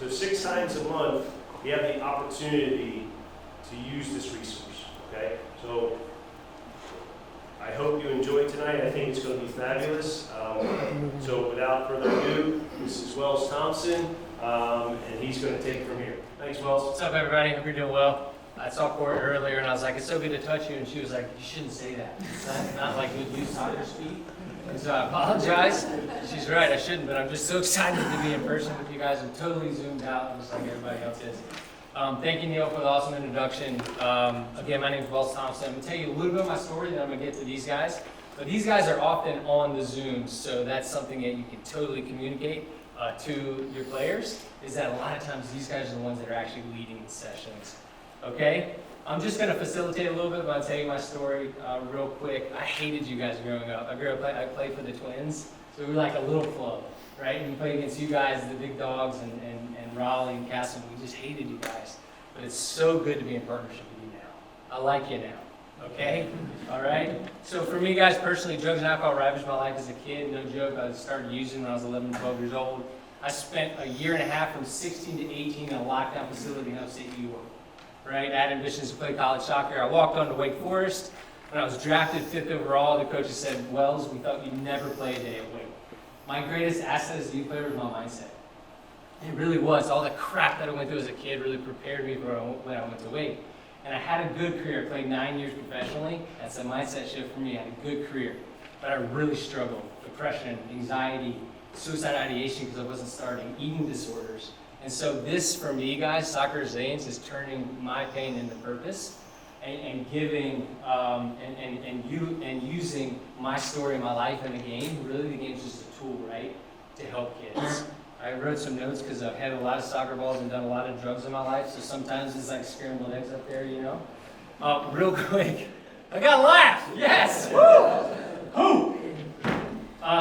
So 6 times a month, we have the opportunity to use this resource, okay? So I hope you enjoyed tonight. I think it's going to be fabulous. So without further ado, this is Wells Thompson, and he's going to take it from here. Thanks, Wells. What's up, everybody? Hope you're doing well. I saw Corey earlier, and I was like, it's so good to touch you. And she was like, you shouldn't say that. It's not like good use soccer speak. And so I apologize. She's right, I shouldn't, but I'm just so excited to be in person with you guys. I'm totally zoomed out, just like everybody else is. Thank you, Neil, for the awesome introduction. Again, my name is Wells Thompson. I'm going to tell you a little bit of my story, then I'm going to get to these guys. But these guys are often on the Zooms, so that's something that you can totally communicate to your players, is that a lot of times these guys are the ones that are actually leading the sessions. Okay? I'm just going to facilitate a little bit, but I'll tell you my story real quick. I hated you guys growing up. I played for the Twins, so we were like a little club, right? And we played against you guys, the big dogs, and Raleigh and Castle. We just hated you guys. But it's so good to be in partnership with you now. I like you now, okay? All right? So for me, guys, personally, drugs and alcohol ravaged my life as a kid. No joke, I started using when I was 11, 12 years old. I spent a year and a half from 16 to 18 in a lockdown facility in upstate New York. Right? I had ambitions to play college soccer. I walked on to Wake Forest. When I was drafted 5th overall, the coaches said, Wells, we thought you'd never play a day at Wake. My greatest asset as a youth player was my mindset. It really was. All the crap that I went through as a kid really prepared me for when I went to Wake. And I had a good career. I played 9 years professionally. That's a mindset shift for me. I had a good career. But I really struggled. Depression, anxiety, suicide ideation because I wasn't starting, eating disorders. And so this, for me, guys, Soccer Zanes, is turning my pain into purpose and giving and using my story, my life in the game. Really, the game's just a tool, right, to help kids. I wrote some notes because I've had a lot of soccer balls and done a lot of drugs in my life, so sometimes it's like scrambled eggs up there, you know. Real quick, I got a laugh. Yes. Woo! Who?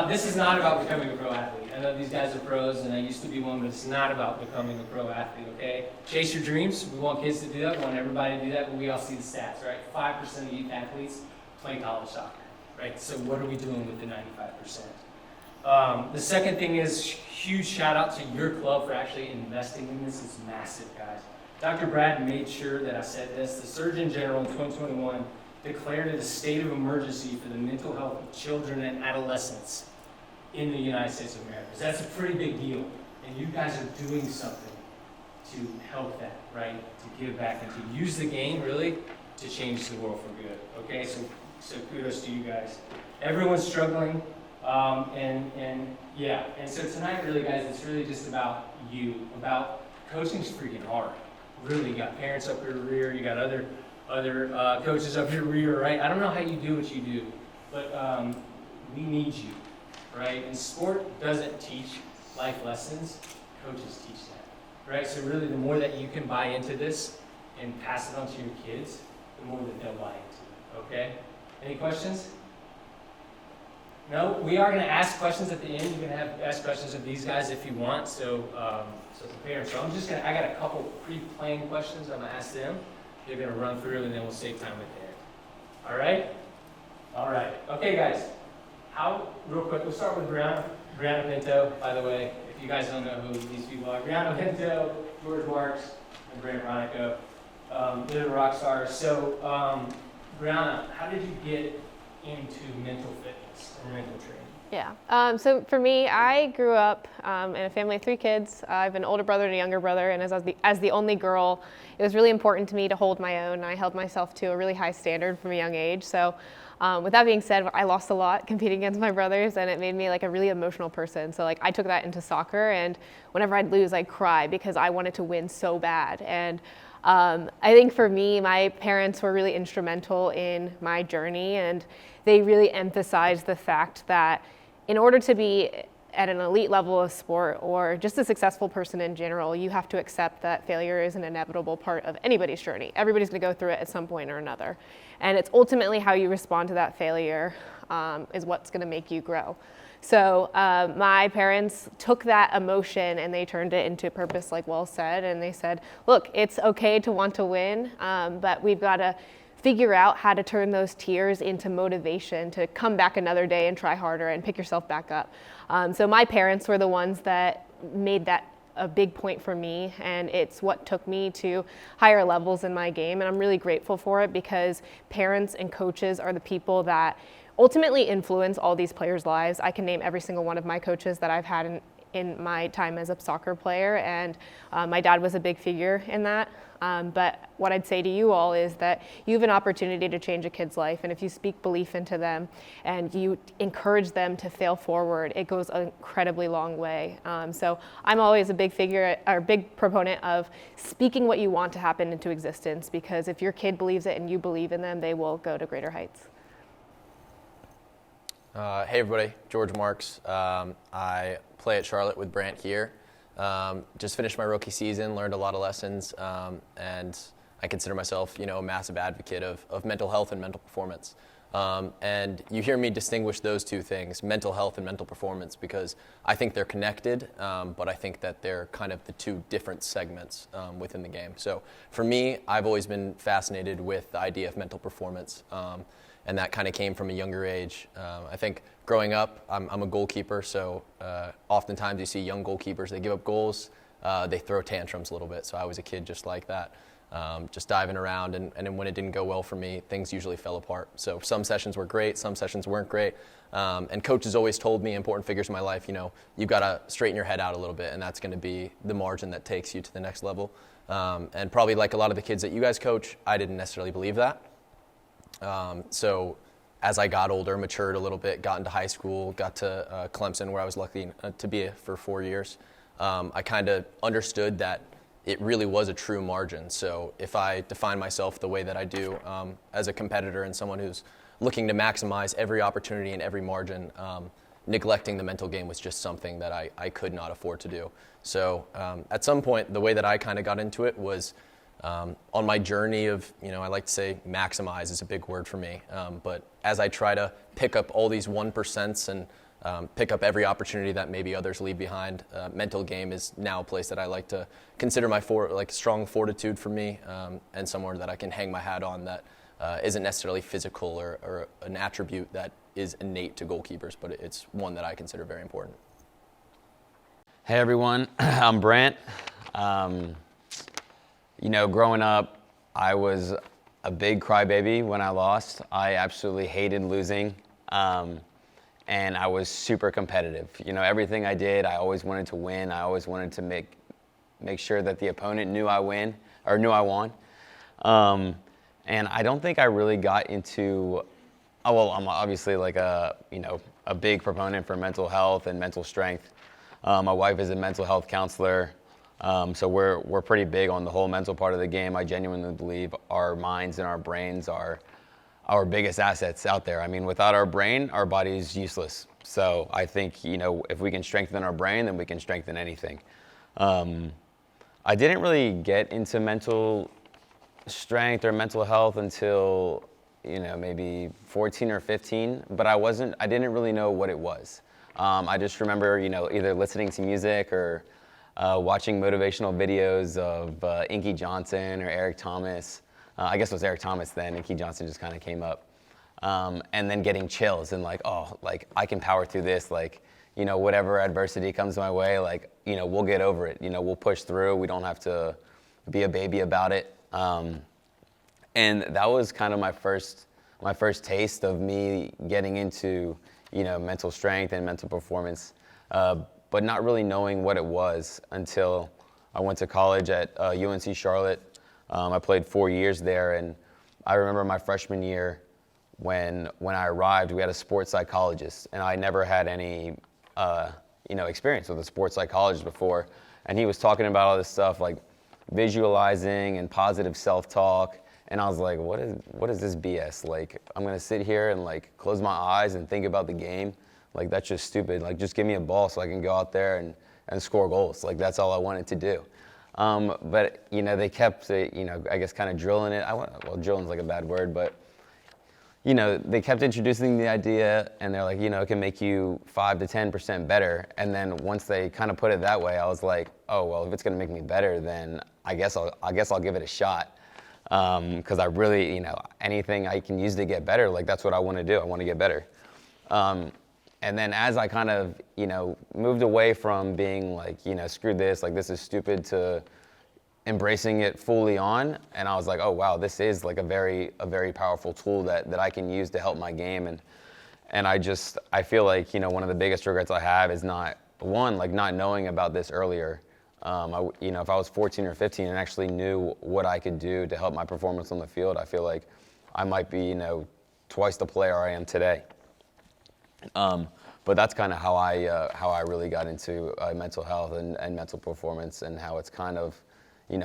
This is not about becoming a pro athlete. I know these guys are pros, and I used to be one, but it's not about becoming a pro athlete, okay? Chase your dreams. We want kids to do that. We want everybody to do that, but we all see the stats, right? 5% of youth athletes play college soccer, right? So what are we doing with the 95%? The second thing is huge shout out to your club for actually investing in this. It's massive, guys. Dr. Brad made sure that I said this. The Surgeon General in 2021 declared it a state of emergency for the mental health of children and adolescents in the United States of America. So that's a pretty big deal. And you guys are doing something to help that, right? To give back and to use the game, really, to change the world for good. Okay, so kudos to you guys. Everyone's struggling, and so tonight, really, guys, it's really just about you, about coaching's freaking hard. Really, you got parents up your rear, you got other coaches up your rear, right? I don't know how you do what you do, but we need you. Right? And sport doesn't teach life lessons, coaches teach that. Right? So really the more that you can buy into this and pass it on to your kids, the more that they'll buy into it. Okay? Any questions? No? We are going to ask questions at the end. You're going to ask questions of these guys if you want, so prepare. So I got a couple pre-planned questions I'm going to ask them. They're going to run through and then we'll save time with that. All right? All right. Okay, guys. Real quick, we'll start with Brianna Pinto, by the way, if you guys don't know who these people are. Brianna Pinto, George Marks, and Brant Ronico. They're the rock stars. So, Brianna, how did you get into mental fitness or mental training? Yeah, so for me, I grew up in a family of 3 kids. I have an older brother and a younger brother, and as the only girl, it was really important to me to hold my own. I held myself to a really high standard from a young age. So with that being said, I lost a lot competing against my brothers, and it made me like a really emotional person. So like I took that into soccer, and whenever I'd lose, I'd cry because I wanted to win so bad. And I think for me, my parents were really instrumental in my journey, and they really emphasized the fact that in order to be at an elite level of sport or just a successful person in general, you have to accept that failure is an inevitable part of anybody's journey. Everybody's going to go through it at some point or another. And it's ultimately how you respond to that failure is what's going to make you grow. So my parents took that emotion and they turned it into purpose, like Will said, and they said, look, it's okay to want to win, but we've got to figure out how to turn those tears into motivation to come back another day and try harder and pick yourself back up. So my parents were the ones that made that a big point for me, and it's what took me to higher levels in my game, and I'm really grateful for it because parents and coaches are the people that ultimately influence all these players' lives. I can name every single one of my coaches that I've had in my time as a soccer player, and my dad was a big figure in that. But what I'd say to you all is that you have an opportunity to change a kid's life, and if you speak belief into them and you encourage them to fail forward, it goes an incredibly long way. So I'm always a big proponent of speaking what you want to happen into existence, because if your kid believes it and you believe in them, they will go to greater heights. Hey everybody, George Marks. I play at Charlotte with Brant here. Just finished my rookie season, learned a lot of lessons, and I consider myself, a massive advocate of mental health and mental performance. And you hear me distinguish those two things, mental health and mental performance, because I think they're connected, but I think that they're kind of the two different segments within the game. So for me, I've always been fascinated with the idea of mental performance. And that kind of came from a younger age. I think growing up, I'm a goalkeeper, so oftentimes you see young goalkeepers, they give up goals, they throw tantrums a little bit. So I was a kid just like that, just diving around, and when it didn't go well for me, things usually fell apart. So some sessions were great, some sessions weren't great. And coaches always told me, important figures in my life, you've got to straighten your head out a little bit, and that's going to be the margin that takes you to the next level. And probably like a lot of the kids that you guys coach, I didn't necessarily believe that. So as I got older, matured a little bit, got into high school, got to Clemson, where I was lucky to be for 4 years, I kind of understood that it really was a true margin. So if I define myself the way that I do as a competitor and someone who's looking to maximize every opportunity and every margin, neglecting the mental game was just something that I could not afford to do. So at some point, the way that I kind of got into it was on my journey of, I like to say maximize is a big word for me, but as I try to pick up all these 1% and pick up every opportunity that maybe others leave behind, mental game is now a place that I like to consider my strong fortitude for me, and somewhere that I can hang my hat on that isn't necessarily physical or an attribute that is innate to goalkeepers, but it's one that I consider very important. Hey everyone, I'm Brant. Growing up, I was a big crybaby when I lost. I absolutely hated losing, and I was super competitive. Everything I did, I always wanted to win. I always wanted to make sure that the opponent knew I won. And I don't think I really got into. I'm obviously like a big proponent for mental health and mental strength. My wife is a mental health counselor. So we're pretty big on the whole mental part of the game. I genuinely believe our minds and our brains are our biggest assets out there. I mean, without our brain, our body is useless. So I think, if we can strengthen our brain, then we can strengthen anything. I didn't really get into mental strength or mental health until, maybe 14 or 15, but I didn't really know what it was. I just remember, either listening to music or watching motivational videos of Inky Johnson or Eric Thomas. I guess it was Eric Thomas then. Inky Johnson just kind of came up. And then getting chills and I can power through this. Whatever adversity comes my way, we'll get over it. We'll push through. We don't have to be a baby about it. And that was kind of my first taste of me getting into, mental strength and mental performance. But not really knowing what it was until I went to college at UNC Charlotte. I played 4 years there, and I remember my freshman year when I arrived, we had a sports psychologist, and I never had any experience with a sports psychologist before. And he was talking about all this stuff like visualizing and positive self-talk, and I was like, what is this BS? I'm gonna sit here and close my eyes and think about the game. That's just stupid. Just give me a ball so I can go out there and score goals. That's all I wanted to do. But, they kept, I guess kind of drilling it. Drilling's a bad word, but, they kept introducing the idea, and they're like, it can make you 5 to 10% better. And then once they kind of put it that way, I was like, oh, well, if it's going to make me better, then I guess I'll give it a shot. Because I really, anything I can use to get better, that's what I want to do. I want to get better. And then as I kind of, moved away from being like, screw this, like this is stupid, to embracing it fully on, and I was like, oh wow, this is like a very powerful tool that I can use to help my game. And I feel like, one of the biggest regrets I have is not knowing about this earlier. If I was 14 or 15 and actually knew what I could do to help my performance on the field, I feel like I might be, twice the player I am today. But that's kind of how I really got into mental health and mental performance, and how it's kind of,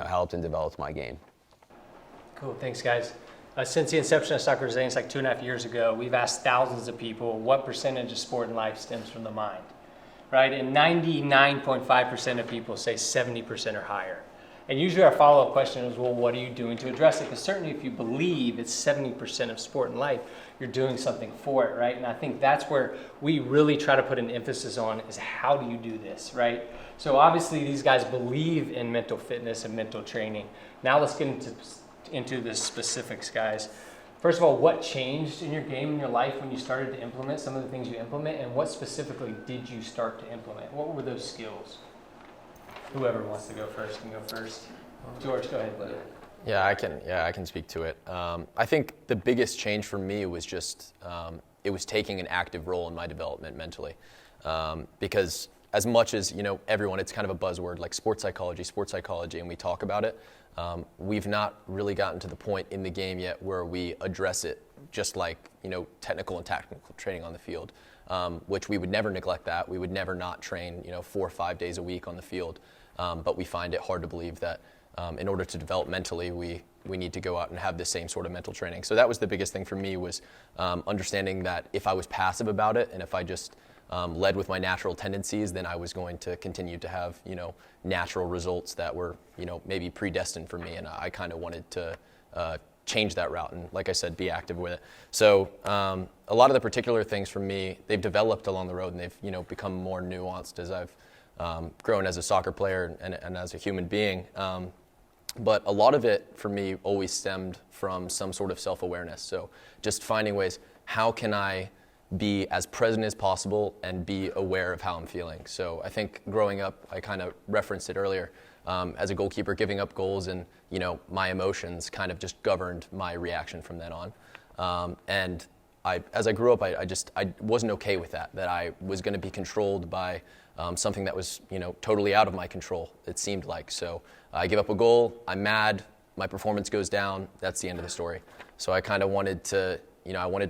helped and developed my game. Cool, thanks guys. Since the inception of Soccer Resilience, like 2.5 years ago, we've asked thousands of people what percentage of sport and life stems from the mind, right? And 99.5% of people say 70% or higher. And usually our follow-up question is, well, what are you doing to address it? Because certainly if you believe it's 70% of sport and life, you're doing something for it, right? And I think that's where we really try to put an emphasis on, is how do you do this, right? So obviously these guys believe in mental fitness and mental training. Now let's get into the specifics, guys. First of all, what changed in your game, in your life, when you started to implement some of the things you implement, and what specifically did you start to implement? What were those skills? Whoever wants to go first can go first. George, go ahead. Yeah, I can speak to it. I think the biggest change for me was just it was taking an active role in my development mentally, because as much as everyone, it's kind of a buzzword like sports psychology, and we talk about it. We've not really gotten to the point in the game yet where we address it just like technical and tactical training on the field, which we would never neglect that. We would never not train 4 or 5 days a week on the field, but we find it hard to believe that in order to develop mentally, we need to go out and have the same sort of mental training. So that was the biggest thing for me, was understanding that if I was passive about it, and if I just led with my natural tendencies, then I was going to continue to have natural results that were maybe predestined for me, and I kind of wanted to change that route and, like I said, be active with it. So a lot of the particular things for me, they've developed along the road, and they've become more nuanced as I've grown as a soccer player and as a human being. But a lot of it for me always stemmed from some sort of self-awareness. So just finding ways, how can I be as present as possible and be aware of how I'm feeling. So I think growing up, I kind of referenced it earlier, as a goalkeeper, giving up goals and my emotions kind of just governed my reaction from then on. And as I grew up, I wasn't okay with that I was going to be controlled by something that was totally out of my control, it seemed like. So I give up a goal, I'm mad, my performance goes down, that's the end of the story. So I kind of wanted to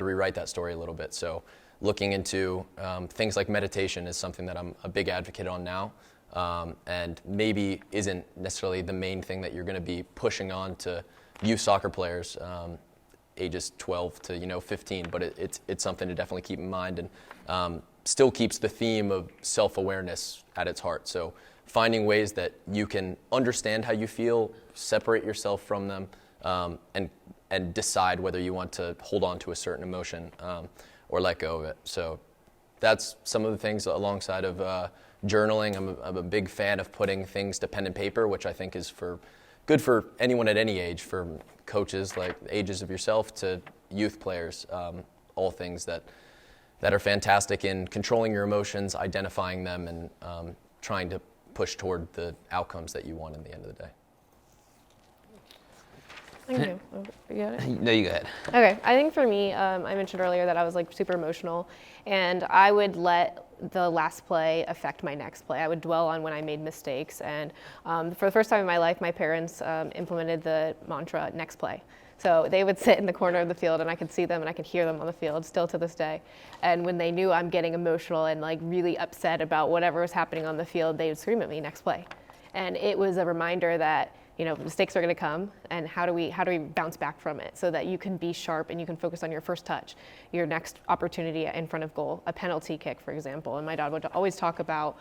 rewrite that story a little bit. So looking into things like meditation is something that I'm a big advocate on now, and maybe isn't necessarily the main thing that you're going to be pushing on to youth soccer players, ages 12 to 15, but it's something to definitely keep in mind, and still keeps the theme of self-awareness at its heart. So finding ways that you can understand how you feel, separate yourself from them, and decide whether you want to hold on to a certain emotion or let go of it. So that's some of the things alongside of journaling. I'm a big fan of putting things to pen and paper, which I think is good for anyone at any age, from coaches like ages of yourself to youth players, all things that are fantastic in controlling your emotions, identifying them, and trying to push toward the outcomes that you want in the end of the day. Thank you. You got it? No, you go ahead. Okay, I think for me, I mentioned earlier that I was like super emotional, and I would let the last play affect my next play. I would dwell on when I made mistakes, and for the first time in my life, my parents implemented the mantra, next play. So they would sit in the corner of the field, and I could see them and I could hear them on the field still to this day. And when they knew I'm getting emotional and like really upset about whatever was happening on the field, they would scream at me, next play. And it was a reminder that mistakes are going to come, and how do we bounce back from it so that you can be sharp and you can focus on your first touch, your next opportunity in front of goal, a penalty kick, for example. And my dad would always talk about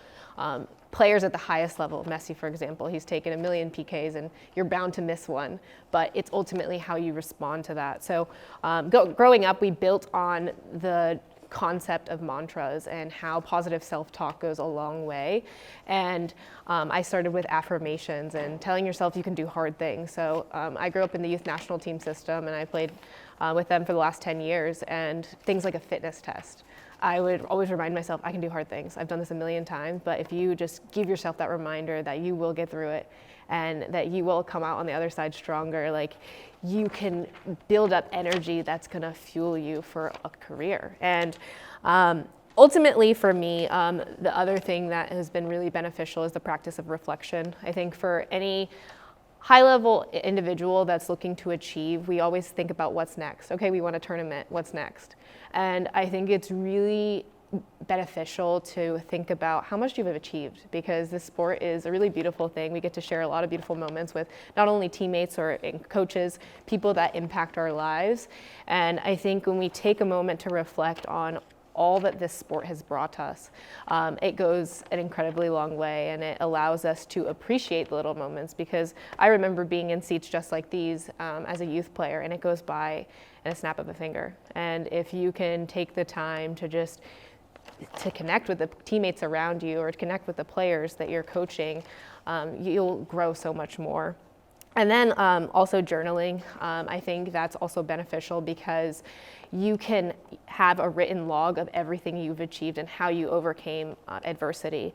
players at the highest level. Messi, for example, he's taken 1 million PKs, and you're bound to miss one, but it's ultimately how you respond to that. So growing up, we built on the concept of mantras and how positive self-talk goes a long way. And I started with affirmations and telling yourself you can do hard things. So I grew up in the youth national team system, and I played with them for the last 10 years, and things like a fitness test. I would always remind myself, I can do hard things. I've done this a million times, but if you just give yourself that reminder that you will get through it and that you will come out on the other side stronger, like you can build up energy that's gonna fuel you for a career. And ultimately for me, the other thing that has been really beneficial is the practice of reflection. I think for any high-level individual that's looking to achieve, we always think about what's next. Okay, we want a tournament, what's next? And I think it's really beneficial to think about how much you've achieved, because this sport is a really beautiful thing. We get to share a lot of beautiful moments with not only teammates or coaches, people that impact our lives. And I think when we take a moment to reflect on all that this sport has brought us, it goes an incredibly long way, and it allows us to appreciate the little moments, because I remember being in seats just like these as a youth player, and it goes by in a snap of a finger. And if you can take the time to connect with the teammates around you or to connect with the players that you're coaching, you'll grow so much more. And then also journaling, I think that's also beneficial, because you can have a written log of everything you've achieved and how you overcame adversity.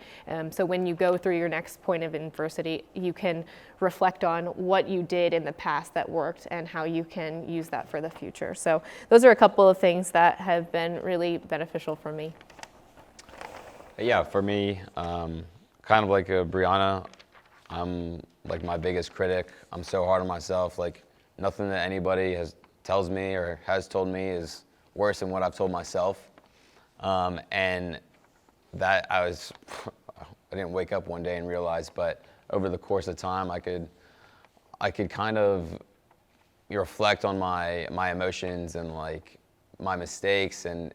So when you go through your next point of adversity, you can reflect on what you did in the past that worked and how you can use that for the future. So those are a couple of things that have been really beneficial for me. Yeah, for me, kind of like Brianna, I'm like my biggest critic. I'm so hard on myself. Like nothing that anybody tells me or has told me is worse than what I've told myself. And that I didn't wake up one day and realize, but over the course of time, I could kind of reflect on my emotions and like my mistakes, and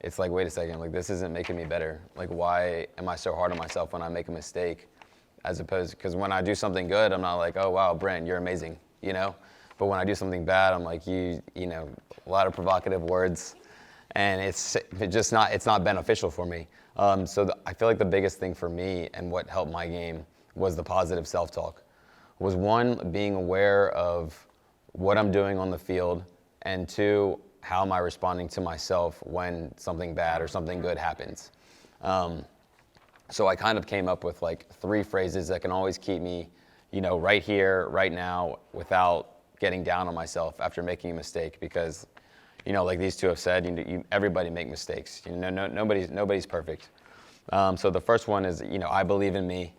it's like, wait a second, like this isn't making me better. Like why am I so hard on myself when I make a mistake? As opposed, because when I do something good, I'm not like, oh wow, Brent, you're amazing, you know? But when I do something bad, I'm like, you know, a lot of provocative words, and it's not beneficial for me. So I feel like the biggest thing for me and what helped my game was the positive self-talk. Was one, being aware of what I'm doing on the field, and two, how am I responding to myself when something bad or something good happens. So I kind of came up with like 3 phrases that can always keep me, you know, right here, right now, without getting down on myself after making a mistake. Because, you know, like these two have said, everybody make mistakes. You know, nobody's perfect. So the first one is, you know, I believe in me.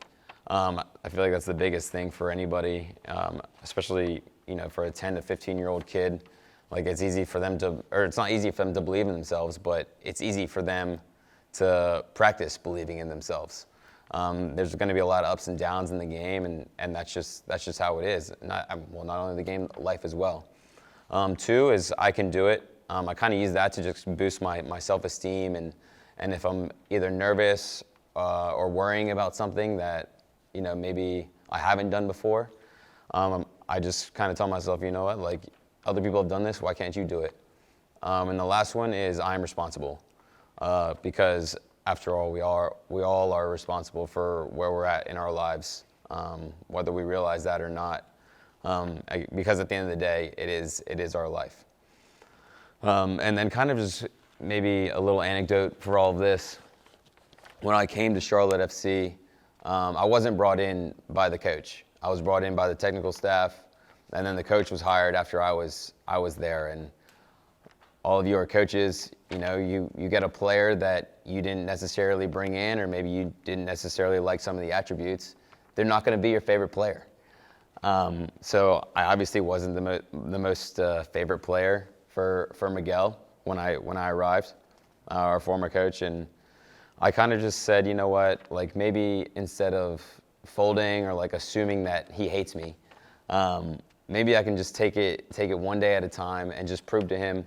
I feel like that's the biggest thing for anybody, especially, you know, for a 10 to 15-year-old kid. Like it's easy for them to, or it's not easy for them to believe in themselves, but it's easy for them to practice believing in themselves. There's going to be a lot of ups and downs in the game, and that's just how it is. Not only the game, life as well. 2 is I can do it. I kind of use that to just boost my self-esteem, and if I'm either nervous or worrying about something that, you know, maybe I haven't done before, I just kind of tell myself, you know what, like other people have done this, why can't you do it? And the last one is I'm responsible. Because after all, we all are responsible for where we're at in our lives, whether we realize that or not. Because at the end of the day, it is our life. And then kind of just maybe a little anecdote for all of this. When I came to Charlotte FC, I wasn't brought in by the coach. I was brought in by the technical staff, and then the coach was hired after I was there. And all of you are coaches, you know, you get a player that you didn't necessarily bring in, or maybe you didn't necessarily like some of the attributes. They're not going to be your favorite player. So I obviously wasn't the most favorite player for Miguel when I arrived, our former coach, and I kind of just said, you know what, like maybe instead of folding or like assuming that he hates me, maybe I can just take it one day at a time and just prove to him,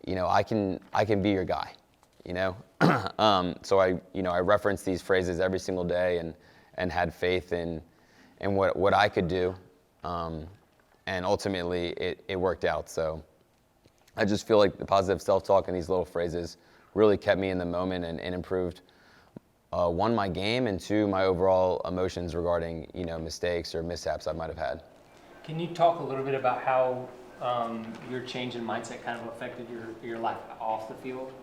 you know, I can be your guy, you know. So I referenced these phrases every single day and had faith in what I could do, and ultimately it worked out. So I just feel like the positive self-talk and these little phrases really kept me in the moment and improved, 1, my game, and 2, my overall emotions regarding, you know, mistakes or mishaps I might have had. Can you talk a little bit about how your change in mindset kind of affected your life off the field?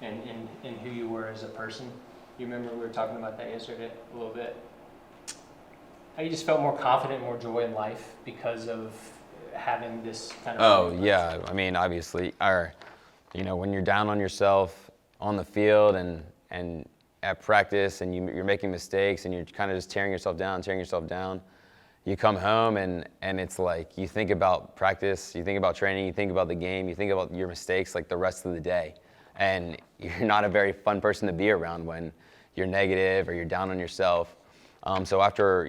and who you were as a person. You remember we were talking about that yesterday a little bit. How you just felt more confident, more joy in life because of having this kind of... Oh, yeah. I mean, obviously, when you're down on yourself on the field and at practice and you're making mistakes and you're kind of just tearing yourself down, you come home and it's like you think about practice, you think about training, you think about the game, you think about your mistakes like the rest of the day. And you're not a very fun person to be around when you're negative or you're down on yourself. So after,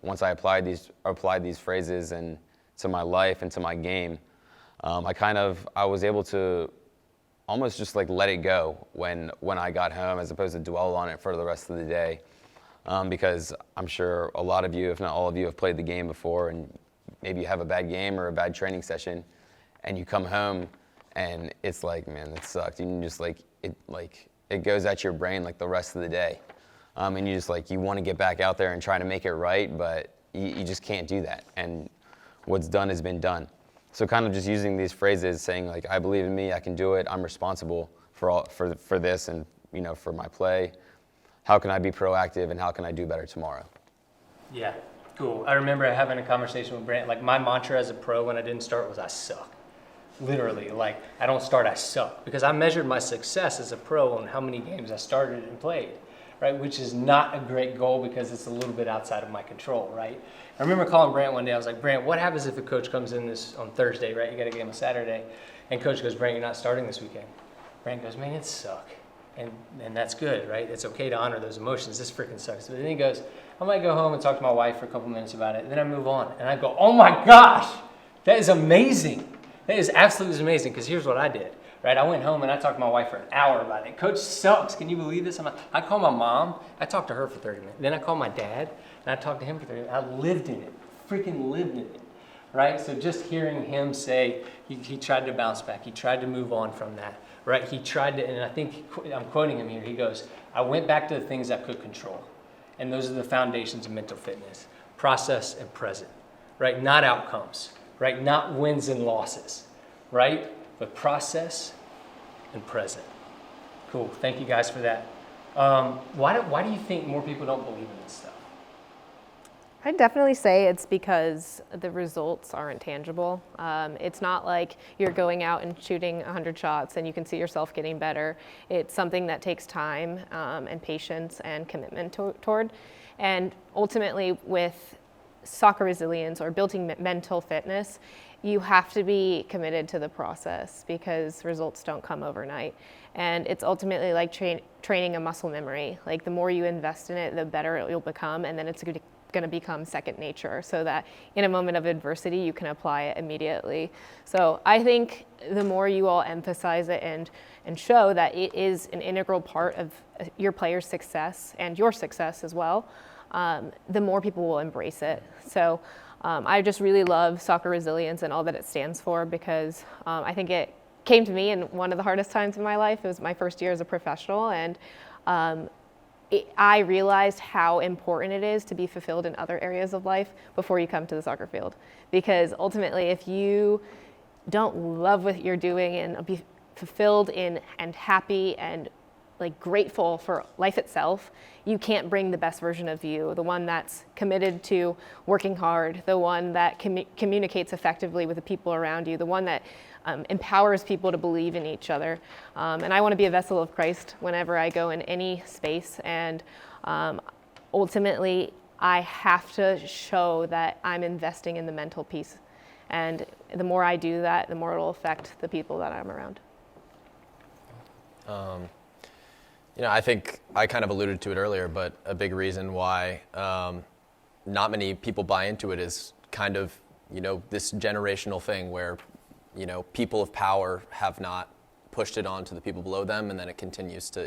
once I applied these phrases and to my life and to my game, I was able to almost just like let it go when I got home, as opposed to dwell on it for the rest of the day. Because I'm sure a lot of you, if not all of you, have played the game before, and maybe you have a bad game or a bad training session, and you come home and it's like, man, that sucked. And you just it goes at your brain like the rest of the day. And you want to get back out there and try to make it right, but you just can't do that. And what's done has been done. So kind of just using these phrases, saying like, I believe in me, I can do it, I'm responsible for this and for my play. How can I be proactive and how can I do better tomorrow? Yeah, cool. I remember having a conversation with Brant. Like, my mantra as a pro when I didn't start was I suck. Literally, like, I don't start, I suck. Because I measured my success as a pro on how many games I started and played, right? Which is not a great goal because it's a little bit outside of my control, right? I remember calling Brant one day. I was like, Brant, what happens if a coach comes in this on Thursday, right? You got a game on Saturday. And coach goes, Brant, you're not starting this weekend. Brant goes, man, it suck. And that's good, right? It's okay to honor those emotions. This freaking sucks. But then he goes, I might go home and talk to my wife for a couple minutes about it. And then I move on. And I go, oh my gosh, that is amazing. That is absolutely amazing. Because here's what I did, right? I went home and I talked to my wife for an hour about it. Coach sucks. Can you believe this? I called my mom. I talked to her for 30 minutes. Then I called my dad and I talked to him for 30 minutes. I lived in it, freaking lived in it, right? So just hearing him say he tried to bounce back. He tried to move on from that. Right, he tried to, and I think I'm quoting him here. He goes, I went back to the things I could control. And those are the foundations of mental fitness. Process and present, right? Not outcomes, right? Not wins and losses, right? But process and present. Cool, thank you guys for that. Why do you think more people don't believe in this stuff? I'd definitely say it's because the results aren't tangible. It's not like you're going out and shooting 100 shots and you can see yourself getting better. It's something that takes time and patience and commitment toward. And ultimately, with soccer resilience or building mental fitness, you have to be committed to the process because results don't come overnight. And it's ultimately like training a muscle memory. Like, the more you invest in it, the better you'll become, and then it's going to become second nature, so that in a moment of adversity you can apply it immediately. So I think the more you all emphasize it and show that it is an integral part of your player's success and your success as well, the more people will embrace it. So I just really love soccer resilience and all that it stands for, because I think it came to me in one of the hardest times in my life. It was my first year as a professional, and I realized how important it is to be fulfilled in other areas of life before you come to the soccer field. Because ultimately, if you don't love what you're doing and be fulfilled in and happy and like grateful for life itself, you can't bring the best version of you, the one that's committed to working hard, the one that communicates effectively with the people around you, the one that empowers people to believe in each other. And I want to be a vessel of Christ whenever I go in any space. And ultimately, I have to show that I'm investing in the mental piece. And the more I do that, the more it will affect the people that I'm around. I think I kind of alluded to it earlier, but a big reason why not many people buy into it is kind of, this generational thing where, people of power have not pushed it on to the people below them, and then it continues to,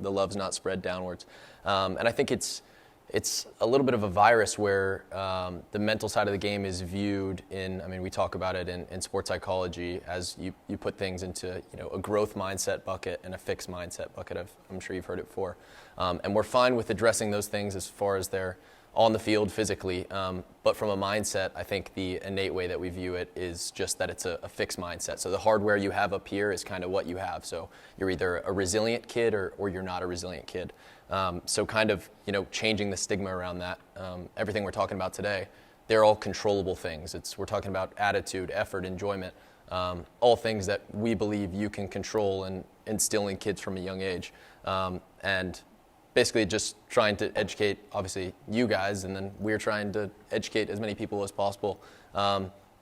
the love's not spread downwards. And I think it's a little bit of a virus where the mental side of the game is viewed we talk about it in sports psychology as you put things into, a growth mindset bucket and a fixed mindset bucket. I'm sure you've heard it before. And we're fine with addressing those things as far as their on the field physically. But from a mindset, I think the innate way that we view it is just that it's a fixed mindset. So the hardware you have up here is kind of what you have. So you're either a resilient kid or you're not a resilient kid. So kind of, changing the stigma around that. Everything we're talking about today, they're all controllable things. We're talking about attitude, effort, enjoyment, all things that we believe you can control and instill in kids from a young age. And basically just trying to educate, obviously, you guys, and then we're trying to educate as many people as possible,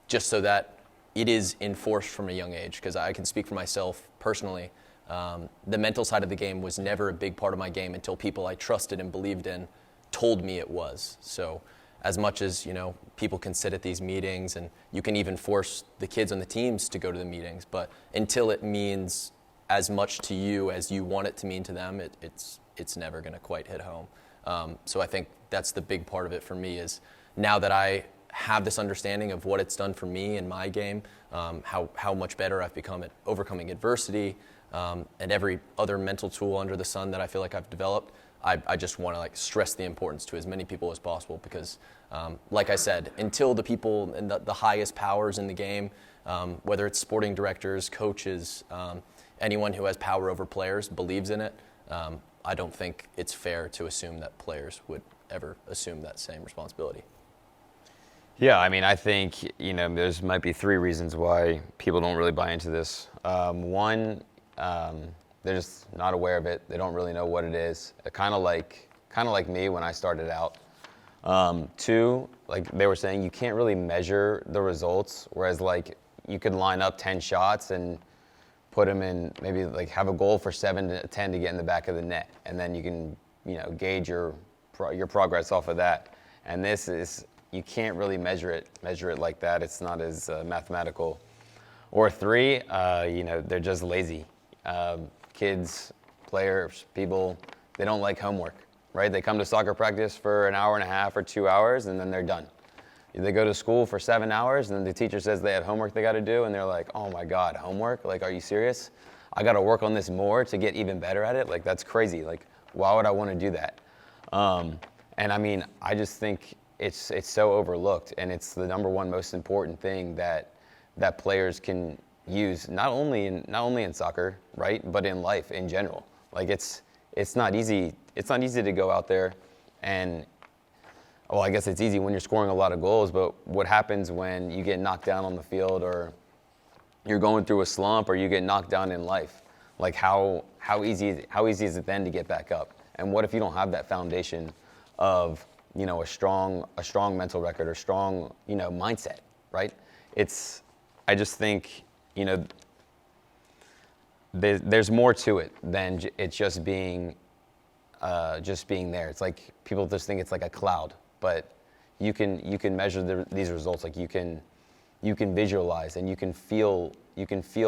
just so that it is enforced from a young age. Because I can speak for myself personally. The mental side of the game was never a big part of my game until people I trusted and believed in told me it was. So as much as, people can sit at these meetings and you can even force the kids on the teams to go to the meetings, but until it means as much to you as you want it to mean to them, it's never going to quite hit home. So I think that's the big part of it for me is now that I have this understanding of what it's done for me in my game, how much better I've become at overcoming adversity, and every other mental tool under the sun that I feel like I've developed, I just want to stress the importance to as many people as possible because, like I said, until the people and the highest powers in the game, whether it's sporting directors, coaches, anyone who has power over players believes in it, I don't think it's fair to assume that players would ever assume that same responsibility. Yeah, I think, there's might be 3 reasons why people don't really buy into this. One, they're just not aware of it. They don't really know what it is. Kind of like me when I started out. 2, like they were saying, you can't really measure the results, whereas you could line up 10 shots and put them in, maybe have a goal for 7 to 10 to get in the back of the net, and then you can gauge your progress off of that. And this is, you can't really measure it like that. It's not as mathematical. Or 3, they're just lazy. Kids, players, people, they don't like homework, right? They come to soccer practice for an hour and a half or 2 hours, and then they're done. They go to school for 7 hours, and then the teacher says they have homework they got to do, and they're like, oh my God, homework? Are you serious? I got to work on this more to get even better at it? That's crazy. Why would I want to do that? And I just think it's so overlooked, and it's the number one most important thing that players can use, not only in soccer, right, but in life in general. It's not easy. It's not easy to go out there and, well, I guess it's easy when you're scoring a lot of goals, but what happens when you get knocked down on the field or you're going through a slump or you get knocked down in life? How easy is it then to get back up? And what if you don't have that foundation of, a strong mental record or strong, mindset, right? I just think, there's more to it than it just being there. It's people just think it's like a cloud, but you can measure these results. You can visualize and you can feel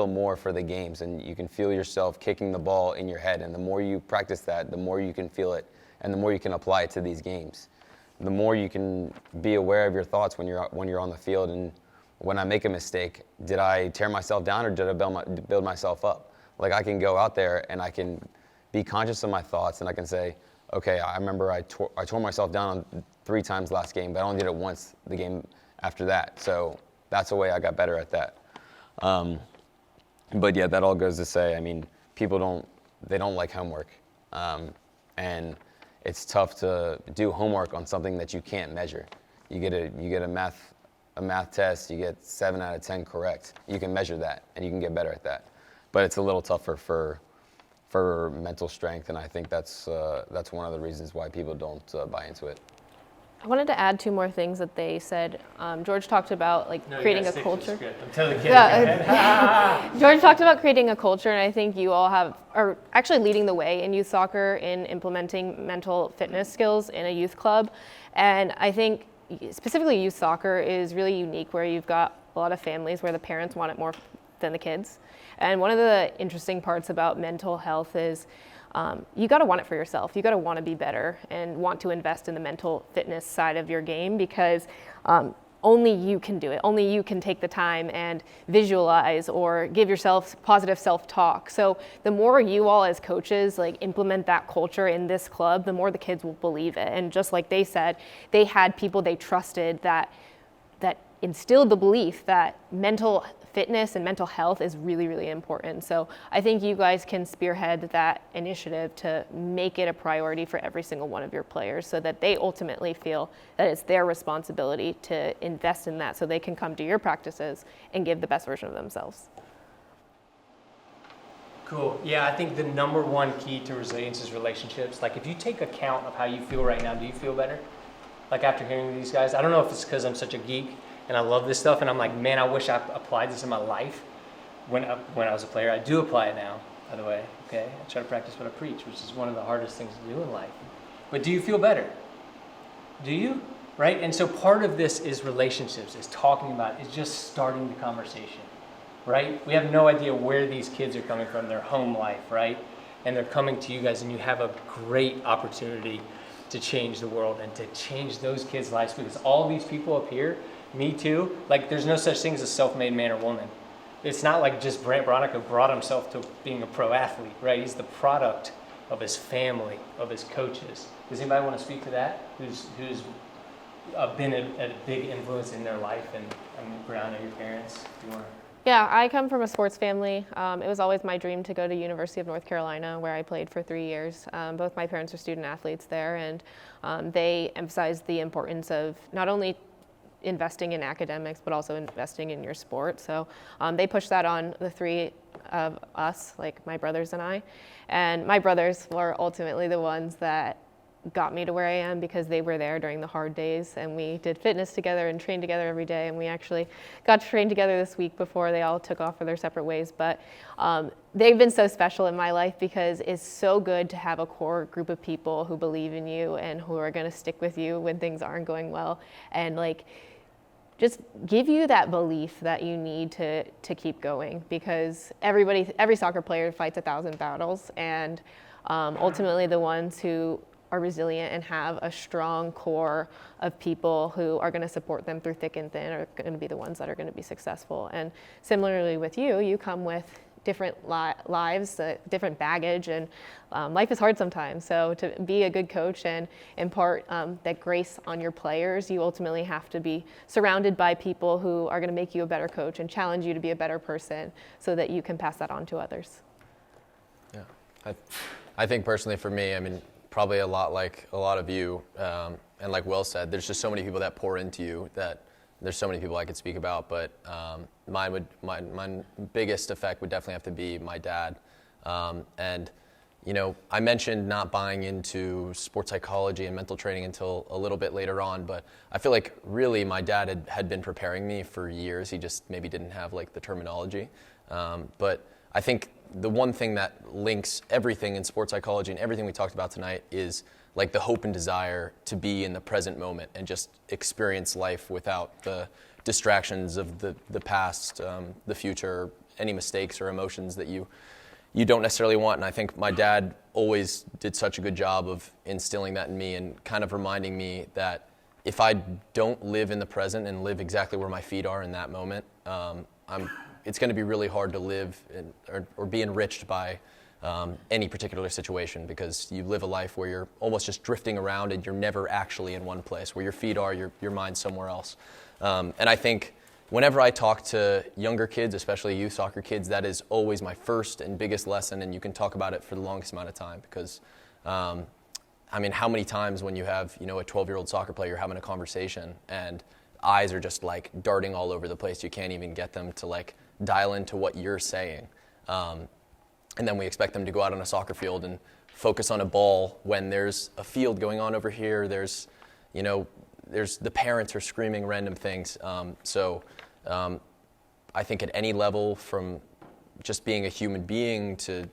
more for the games, and you can feel yourself kicking the ball in your head. And the more you practice that, the more you can feel it, and the more you can apply it to these games. The more you can be aware of your thoughts when you're on the field. And when I make a mistake, did I tear myself down or did I build myself up? I can go out there and I can be conscious of my thoughts, and I can say, okay, I remember I tore myself down 3 times last game, but I only did it once the game after that. So that's the way I got better at that. But yeah, that all goes to say, people don't like homework. And it's tough to do homework on something that you can't measure. You get a math test, you get 7 out of 10 correct. You can measure that and you can get better at that. But it's a little tougher for mental strength, and I think that's one of the reasons why people don't buy into it. I wanted to add 2 more things that they said. George talked about creating a culture. I'm telling the kids. George talked about creating a culture, and I think you all are actually leading the way in youth soccer in implementing mental fitness skills in a youth club. And I think specifically youth soccer is really unique, where you've got a lot of families where the parents want it more than the kids. And one of the interesting parts about mental health is you got to want it for yourself. You got to want to be better and want to invest in the mental fitness side of your game, because only you can do it. Only you can take the time and visualize or give yourself positive self-talk. So the more you all as coaches like implement that culture in this club, the more the kids will believe it. And just like they said, they had people they trusted that instilled the belief that mental fitness and mental health is really, really important. So I think you guys can spearhead that initiative to make it a priority for every single one of your players so that they ultimately feel that it's their responsibility to invest in that so they can come to your practices and give the best version of themselves. Cool. Yeah, I think the number one key to resilience is relationships. Like if you take account of how you feel right now, do you feel better? Like after hearing these guys, I don't know if it's because I'm such a geek and I love this stuff and I'm like, man, I wish I applied this in my life when I was a player. I do apply it now, by the way, okay? I try to practice what I preach, which is one of the hardest things to do in life. But do you feel better? Do you? Right? And so part of this is relationships, is talking about, is just starting the conversation, right? We have no idea where these kids are coming from, their home life, right? And they're coming to you guys and you have a great opportunity to change the world and to change those kids' lives because all these people up here, me too, like there's no such thing as a self-made man or woman. It's not like just Brant Bronico brought himself to being a pro athlete, right? He's the product of his family, of his coaches. Does anybody want to speak to that? Who's been a big influence in their life? And Brianna, your parents, do you want to? Yeah, I come from a sports family. It was always my dream to go to University of North Carolina, where I played for 3 years. Both my parents are student athletes there, and they emphasized the importance of not only investing in academics, but also investing in your sport. So they pushed that on the three of us, like my brothers and I. And my brothers were ultimately the ones that got me to where I am because they were there during the hard days, and we did fitness together and trained together every day, and we actually got to train together this week before they all took off for their separate ways. But they've been so special in my life because it's so good to have a core group of people who believe in you and who are going to stick with you when things aren't going well, and like just give you that belief that you need to keep going, because every soccer player fights 1,000 battles, and ultimately the ones who are resilient and have a strong core of people who are going to support them through thick and thin are going to be the ones that are going to be successful. And similarly with you come with different lives, different baggage, and life is hard sometimes. So to be a good coach and impart that grace on your players, you ultimately have to be surrounded by people who are going to make you a better coach and challenge you to be a better person so that you can pass that on to others. Yeah, I think personally for me, I mean, probably a lot like a lot of you, and like Will said, there's just so many people that pour into you that there's so many people I could speak about, but my biggest effect would definitely have to be my dad. And, you know, I mentioned not buying into sports psychology and mental training until a little bit later on, but I feel like really my dad had been preparing me for years. He just maybe didn't have like the terminology. But I think the one thing that links everything in sports psychology and everything we talked about tonight is like the hope and desire to be in the present moment and just experience life without the distractions of the past, the future, any mistakes or emotions that you don't necessarily want. And I think my dad always did such a good job of instilling that in me and kind of reminding me that if I don't live in the present and live exactly where my feet are in that moment, it's going to be really hard to live or be enriched by any particular situation, because you live a life where you're almost just drifting around and you're never actually in one place. Where your feet are, your mind's somewhere else. And I think whenever I talk to younger kids, especially youth soccer kids, that is always my first and biggest lesson, and you can talk about it for the longest amount of time, because I mean, how many times when you have, you know, a 12-year-old soccer player having a conversation and eyes are just like darting all over the place, you can't even get them to like dial into what you're saying. And then we expect them to go out on a soccer field and focus on a ball when there's a field going on over here. There's the parents are screaming random things. So I think at any level, from just being a human being to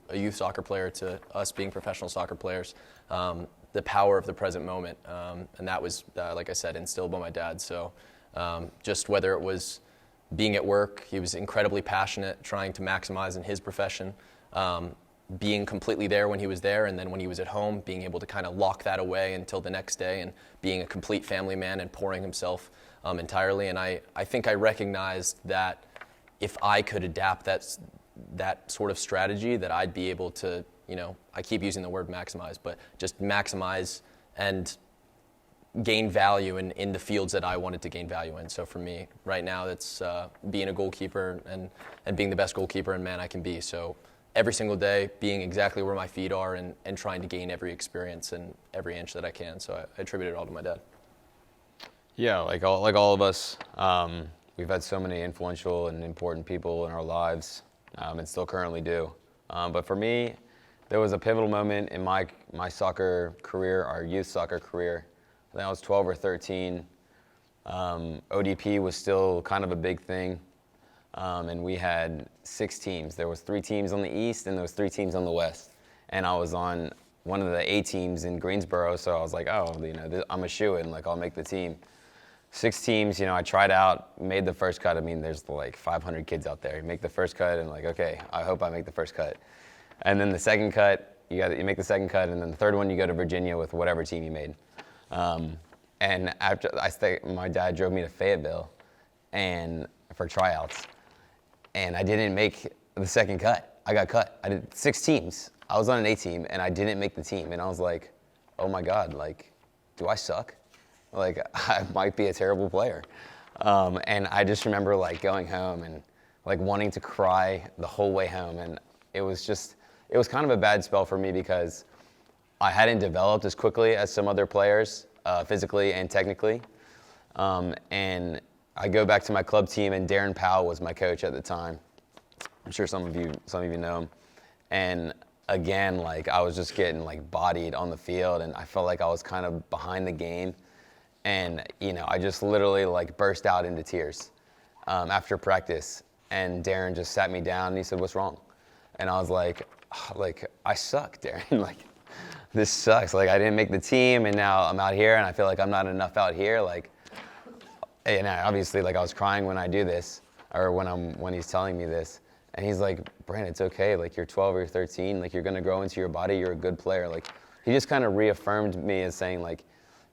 a youth soccer player to us being professional soccer players, the power of the present moment. And that was, like I said, instilled by my dad. So just whether it was being at work, he was incredibly passionate, trying to maximize in his profession, being completely there when he was there, and then when he was at home, being able to kind of lock that away until the next day, and being a complete family man and pouring himself entirely. And I think I recognized that if I could adapt that sort of strategy, that I'd be able to, I keep using the word maximize, but just maximize and gain value in the fields that I wanted to gain value in. So for me, right now, it's being a goalkeeper and being the best goalkeeper and man I can be. So every single day, being exactly where my feet are and trying to gain every experience and every inch that I can. So I attribute it all to my dad. Yeah, like all of us, we've had so many influential and important people in our lives, and still currently do. But for me, there was a pivotal moment in my soccer career, our youth soccer career. I think I was 12 or 13. ODP was still kind of a big thing, and we had 6 teams. There was 3 teams on the east, and there was 3 teams on the west. And I was on one of the A teams in Greensboro, so I was like, oh, I'm a shoo-in, like I'll make the team. 6 teams, I tried out, made the first cut. I mean, there's like 500 kids out there. You make the first cut, and like, okay, I hope I make the first cut. And then the second cut, you make the second cut, and then the third one, you go to Virginia with whatever team you made. And after my dad drove me to Fayetteville, and for tryouts, and I didn't make the second cut. I got cut. I did 6 teams. I was on an A team, and I didn't make the team. And I was like, oh my God, like, do I suck? Like, I might be a terrible player. And I just remember like going home and like wanting to cry the whole way home. And it was kind of a bad spell for me because I hadn't developed as quickly as some other players, physically and technically. And I go back to my club team, and Darren Powell was my coach at the time. I'm sure some of you know him. And again, like I was just getting like bodied on the field, and I felt like I was kind of behind the game. And I just literally like burst out into tears after practice. And Darren just sat me down, and he said, "What's wrong?" And I was like, I suck, Darren. Like, this sucks. Like, I didn't make the team, and now I'm out here, and I feel like I'm not enough out here. Like, and obviously, like, I was crying when I do this, or when he's telling me this. And he's like, "Brent, it's okay. Like, you're 12 or 13. Like, you're gonna grow into your body. You're a good player." Like, he just kind of reaffirmed me as saying, like,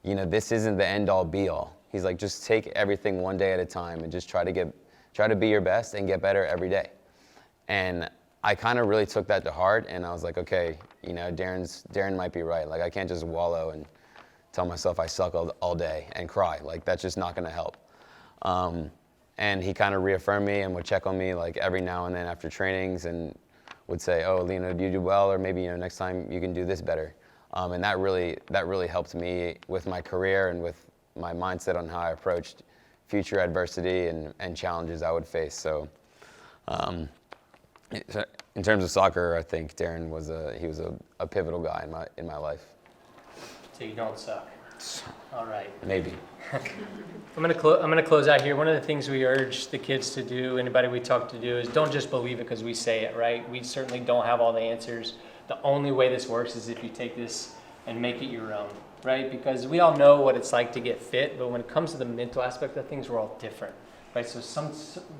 this isn't the end all be all. He's like, just take everything one day at a time and just try to be your best and get better every day. And I kind of really took that to heart, and I was like, okay, Darren might be right. Like, I can't just wallow and tell myself I suck all day and cry. Like, that's just not gonna help. And he kind of reaffirmed me and would check on me like every now and then after trainings and would say, oh, you did well, or maybe next time you can do this better. And that really helped me with my career and with my mindset on how I approached future adversity and challenges I would face. So in terms of soccer, I think Darren was a pivotal guy in my life. So you don't suck. All right. Maybe. I'm gonna close out here. One of the things we urge the kids to do, anybody we talk to do, is don't just believe it because we say it, right? We certainly don't have all the answers. The only way this works is if you take this and make it your own, right? Because we all know what it's like to get fit, but when it comes to the mental aspect of things, we're all different, right? So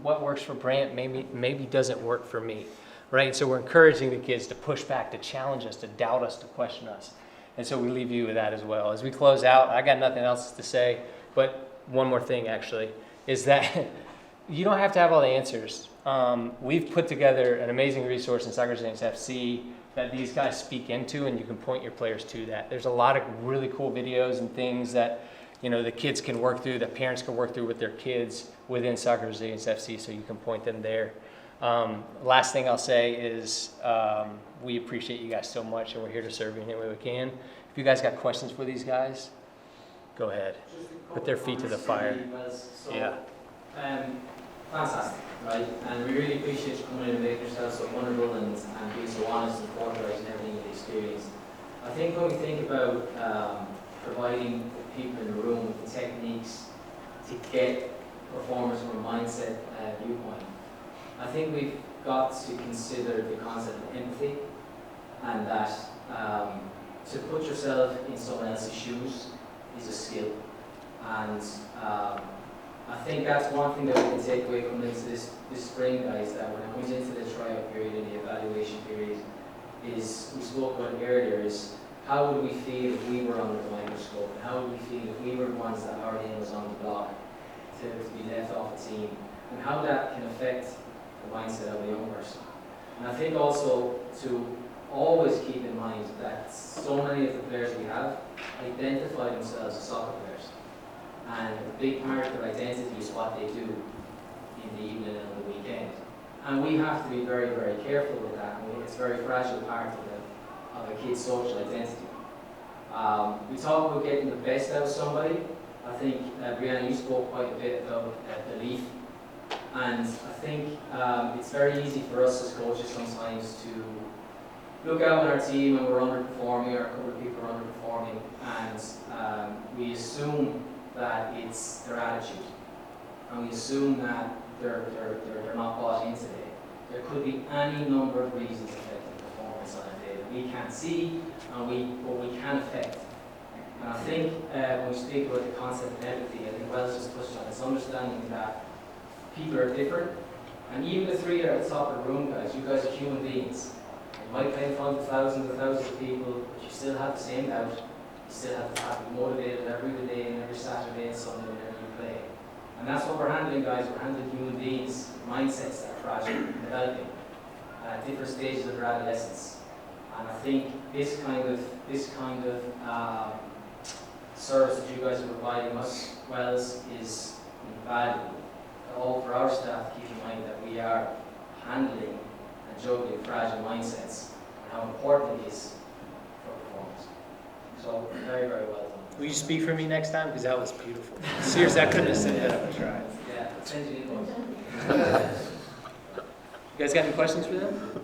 what works for Brant maybe doesn't work for me, right? So we're encouraging the kids to push back, to challenge us, to doubt us, to question us. And so we leave you with that as well. As we close out, I got nothing else to say, but one more thing actually, is that you don't have to have all the answers. We've put together an amazing resource in Soccer Saints FC that these guys speak into, and you can point your players to that. There's a lot of really cool videos and things that the kids can work through, that parents can work through with their kids within Soccer Saints FC, so you can point them there. Last thing I'll say is we appreciate you guys so much, and we're here to serve you in any way we can. If you guys got questions for these guys, go ahead. Put their feet to the fire. Yeah. Fantastic, right? And we really appreciate you coming in and making yourself so vulnerable and being so honest and forthright in everything you've experienced. I think when we think about providing the people in the room with the techniques to get performance from a mindset viewpoint, I think we've got to consider the concept of empathy, and that to put yourself in someone else's shoes is a skill. And I think that's one thing that we can take away from this spring, guys, that when it comes into the tryout period and the evaluation period, is, we spoke about it earlier, is how would we feel if we were under the microscope, and how would we feel if we were the ones that our name was on the block? self-esteem, and how that can affect the mindset of a young person. And I think also to always keep in mind that so many of the players we have identify themselves as soccer players. And a big part of their identity is what they do in the evening and on the weekend. And we have to be very, very careful with that. It's a very fragile part of a kid's social identity. We talk about getting the best out of somebody. I think, Brianna, you spoke quite a bit about belief. And I think it's very easy for us as coaches sometimes to look out on our team and we're underperforming, or a couple of people are underperforming, and we assume that it's their attitude. And we assume that they're not bought into it. There could be any number of reasons affecting performance on a day that we can't see, but we can affect. And I think when we speak about the concept of empathy, I think Wells just touched on this understanding that people are different. And even the three that are at the top of the room, guys, you guys are human beings. You might play in front of thousands and thousands of people, but you still have the same doubt. You still have to be motivated every day and every Saturday and Sunday whenever you play. And that's what we're handling, guys. We're handling human beings, mindsets that are fragile and developing at different stages of their adolescence. And I think this kind of service that you guys are providing us, Wells, is invaluable. All for our staff to keep in mind that we are handling and juggling fragile mindsets and how important it is for performance. So very, very well done. Will you speak for me next time? Because that was beautiful. Seriously, I couldn't have said that. I tried. Yeah, send you the invoice. You guys got any questions for them?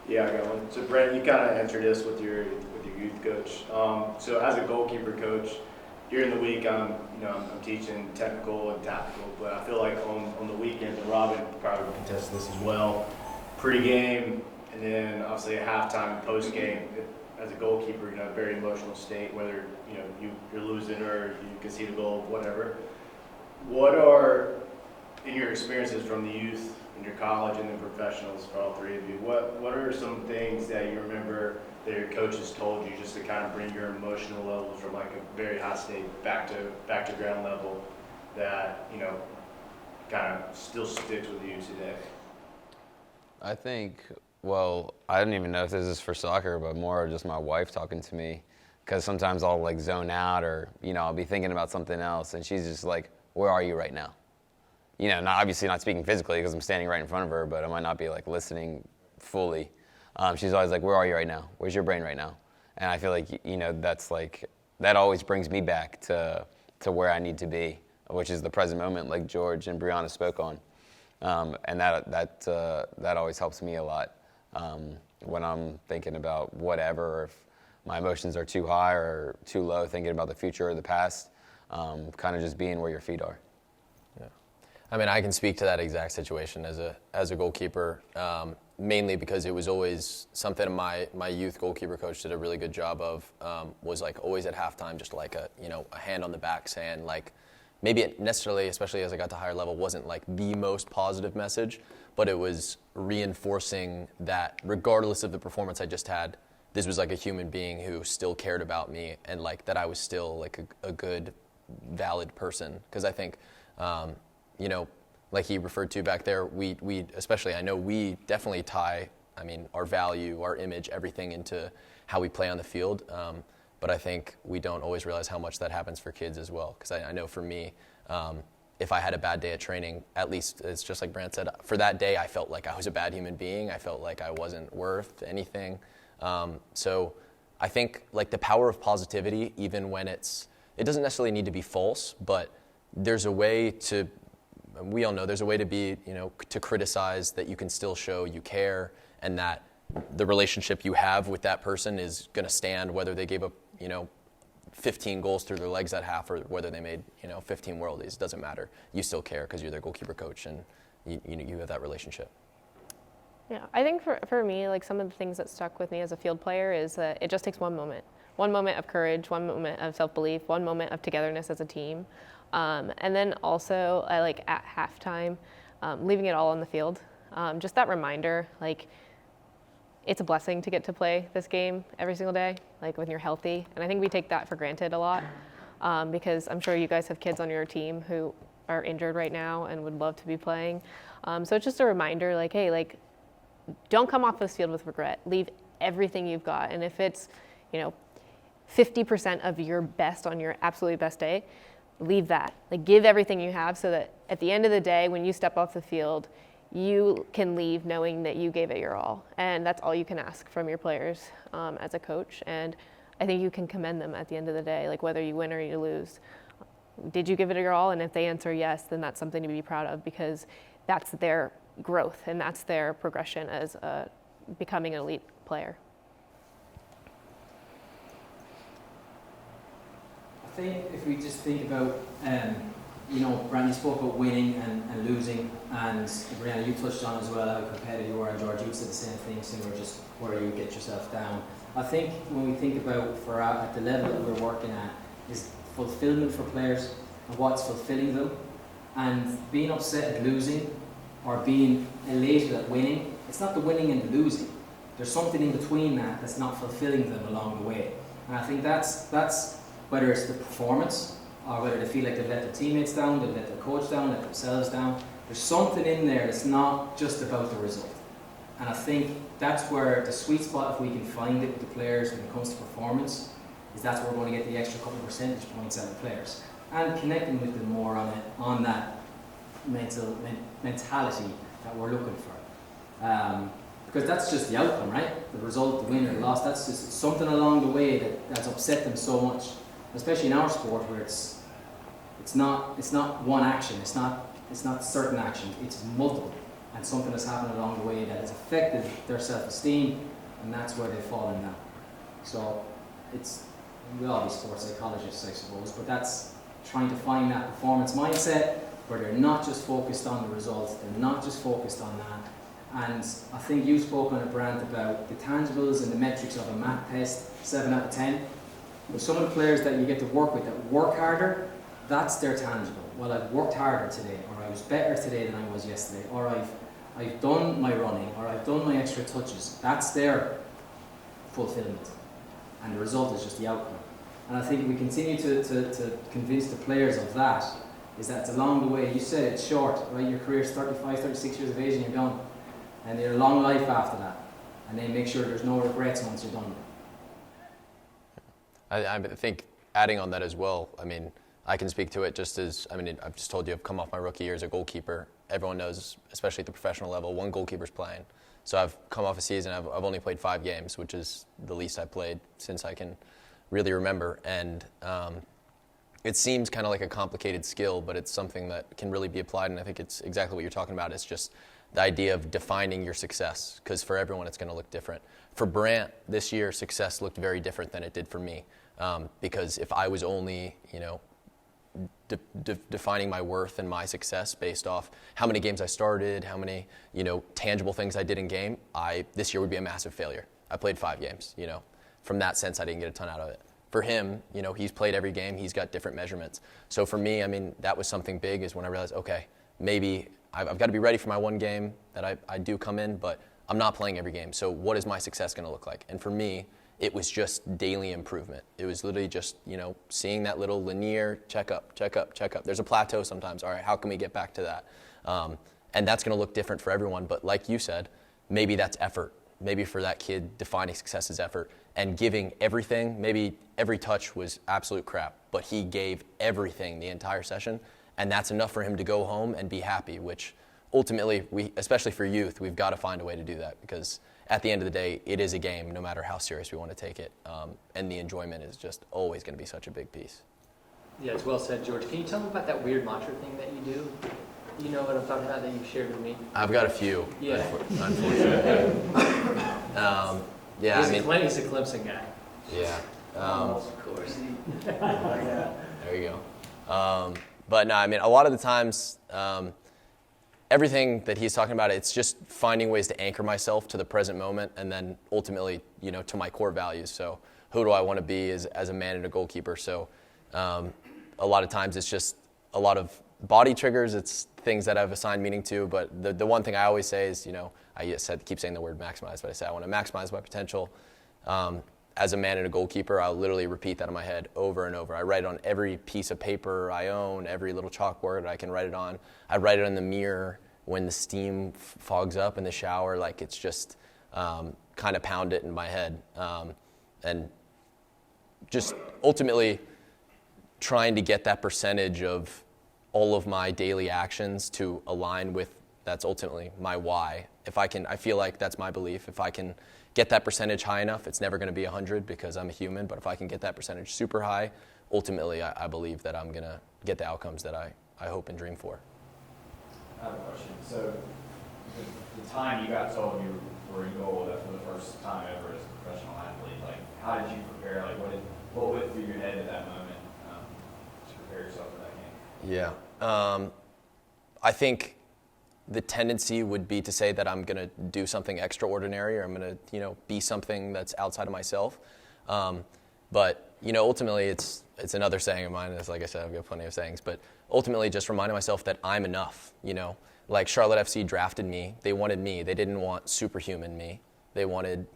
Yeah, I got one. So Brent, you kind of answered this with your youth coach. So as a goalkeeper coach, during the week I'm teaching technical and tactical, but I feel like on the weekends, and Robin probably will contest this as well, pre-game and then obviously at halftime and post-game, as a goalkeeper, a very emotional state, whether you're losing or you concede a goal, whatever. What are, in your experiences from the youth in your college and then professionals for all three of you, what are some things that you remember that your coaches told you just to kind of bring your emotional levels from like a very high state back to ground level that kind of still sticks with you today? I think, well, I don't even know if this is for soccer, but more just my wife talking to me, because sometimes I'll like zone out or I'll be thinking about something else, and she's just like, "Where are you right now?" Obviously not speaking physically because I'm standing right in front of her, but I might not be like listening fully. She's always like, "Where are you right now? Where's your brain right now?" And I feel like that's like that always brings me back to where I need to be, which is the present moment, like George and Brianna spoke on, and that always helps me a lot when I'm thinking about whatever, or if my emotions are too high or too low, thinking about the future or the past, kind of just being where your feet are. I mean, I can speak to that exact situation as a goalkeeper, mainly because it was always something my youth goalkeeper coach did a really good job of, was like always at halftime, just like a hand on the back saying like, maybe it necessarily, especially as I got to higher level, wasn't like the most positive message, but it was reinforcing that regardless of the performance I just had, this was like a human being who still cared about me, and like that I was still like a good, valid person. Because I think, like he referred to back there, we especially, I know we definitely tie, our value, our image, everything into how we play on the field. But I think we don't always realize how much that happens for kids as well. Because I know for me, if I had a bad day at training, at least it's just like Brant said, for that day I felt like I was a bad human being. I felt like I wasn't worth anything. So I think like the power of positivity, even when it doesn't necessarily need to be false, but there's a way to, we all know there's a way to be, to criticize that you can still show you care, and that the relationship you have with that person is going to stand whether they gave up, 15 goals through their legs at half or whether they made, 15 worldies. It doesn't matter. You still care because you're their goalkeeper coach, and you have that relationship. Yeah, I think for me, like some of the things that stuck with me as a field player is that it just takes one moment of courage, one moment of self-belief, one moment of togetherness as a team. And then also I like at halftime, leaving it all on the field. Just that reminder, like it's a blessing to get to play this game every single day, like when you're healthy. And I think we take that for granted a lot, because I'm sure you guys have kids on your team who are injured right now and would love to be playing. So it's just a reminder, like, hey, like, don't come off this field with regret. Leave everything you've got. And if it's, 50% of your best on your absolutely best day, leave that. Like, give everything you have so that at the end of the day, when you step off the field, you can leave knowing that you gave it your all. And that's all you can ask from your players as a coach. And I think you can commend them at the end of the day, like whether you win or you lose. Did you give it your all? And if they answer yes, then that's something to be proud of, because that's their growth and that's their progression as becoming an elite player. I think if we just think about, Brandy spoke about winning and losing, and Brianna, you touched on as well how competitive you are, and George, you said the same thing, similar, just where you get yourself down. I think when we think about at the level that we're working at, is fulfillment for players and what's fulfilling them, and being upset at losing or being elated at winning. It's not the winning and the losing. There's something in between that's not fulfilling them along the way. And I think that's whether it's the performance or whether they feel like they've let their teammates down, they've let their coach down, let themselves down. There's something in there that's not just about the result. And I think that's where the sweet spot, if we can find it with the players when it comes to performance, is that's where we're going to get the extra couple of percentage points out of the players. And connecting with them more on that mentality that we're looking for. Because that's just the outcome, right? The result, the win or the loss, that's just something along the way that's upset them so much. Especially in our sport, where it's not one action, it's not certain action, it's multiple, and something has happened along the way that has affected their self-esteem, and that's where they've fallen down. So we'll all be sports psychologists, I suppose, but that's trying to find that performance mindset where they're not just focused on the results, they're not just focused on that. And I think you spoke on a brand about the tangibles and the metrics of a math test, 7 out of 10. But some of the players that you get to work with that work harder, that's their tangible. Well, I've worked harder today, or I was better today than I was yesterday, or I've done my running, or I've done my extra touches. That's their fulfillment. And the result is just the outcome. And I think if we continue to convince the players of that, is that it's along the way. You said it's short, right? Your career's 35, 36 years of age and you're done. And you're a long life after that. And then make sure there's no regrets once you're done. I think adding on that as well, I mean, I can speak to it just as, I've just told you I've come off my rookie year as a goalkeeper. Everyone knows, especially at the professional level, one goalkeeper's playing. So I've come off a season, I've only played 5 games, which is the least I've played since I can really remember. And it seems kind of like a complicated skill, but it's something that can really be applied, and I think it's exactly what you're talking about. It's just the idea of defining your success, because for everyone it's going to look different. For Brant, this year, success looked very different than it did for me, because if I was only, defining my worth and my success based off how many games I started, how many, tangible things I did in game, this year would be a massive failure. I played 5 games, From that sense, I didn't get a ton out of it. For him, he's played every game, he's got different measurements. So for me, that was something big, is when I realized, okay, maybe I've got to be ready for my one game that I do come in, but I'm not playing every game. So what is my success going to look like? And for me, it was just daily improvement. It was literally just, seeing that little linear check up. There's a plateau sometimes. All right, how can we get back to that? And that's going to look different for everyone. But like you said, maybe that's effort. Maybe for that kid, defining success is effort and giving everything. Maybe every touch was absolute crap, but he gave everything the entire session. And that's enough for him to go home and be happy, which ultimately, especially for youth, we've got to find a way to do that, because at the end of the day, it is a game, no matter how serious we want to take it. And the enjoyment is just always going to be such a big piece. Yeah, it's well said, George. Can you tell me about that weird mantra thing that you do? You know what I'm talking about that you've shared with me? I've got a few, yeah. Unfortunately. He's a Clemson guy. Yeah. Of course. There you go. But no, a lot of the times, everything that he's talking about, it's just finding ways to anchor myself to the present moment, and then ultimately, to my core values. So who do I want to be as a man and a goalkeeper? So a lot of times it's just a lot of body triggers. It's things that I've assigned meaning to. But the one thing I always say is, I keep saying the word maximize, but I say I want to maximize my potential. as a man and a goalkeeper, I'll literally repeat that in my head over and over. I write it on every piece of paper I own, every little chalkboard I can write it on. I write it in the mirror when the steam fogs up in the shower. Like, it's just kind of pound it in my head. And just ultimately trying to get that percentage of all of my daily actions to align with that's ultimately my why. I feel like that's my belief. If I can get that percentage high enough, it's never going to be 100 because I'm a human, but if I can get that percentage super high, ultimately I believe that I'm going to get the outcomes that I hope and dream for. I have a question. So the time you got told you were in goal for the first time ever as a professional athlete, like, how did you prepare? Like, what went through your head at that moment to prepare yourself for that game? Yeah. I think the tendency would be to say that I'm going to do something extraordinary, or I'm going to, be something that's outside of myself. But, ultimately it's another saying of mine. It's like I said, I've got plenty of sayings, but ultimately just reminding myself that I'm enough, Like Charlotte FC drafted me. They wanted me. They didn't want superhuman me. They wanted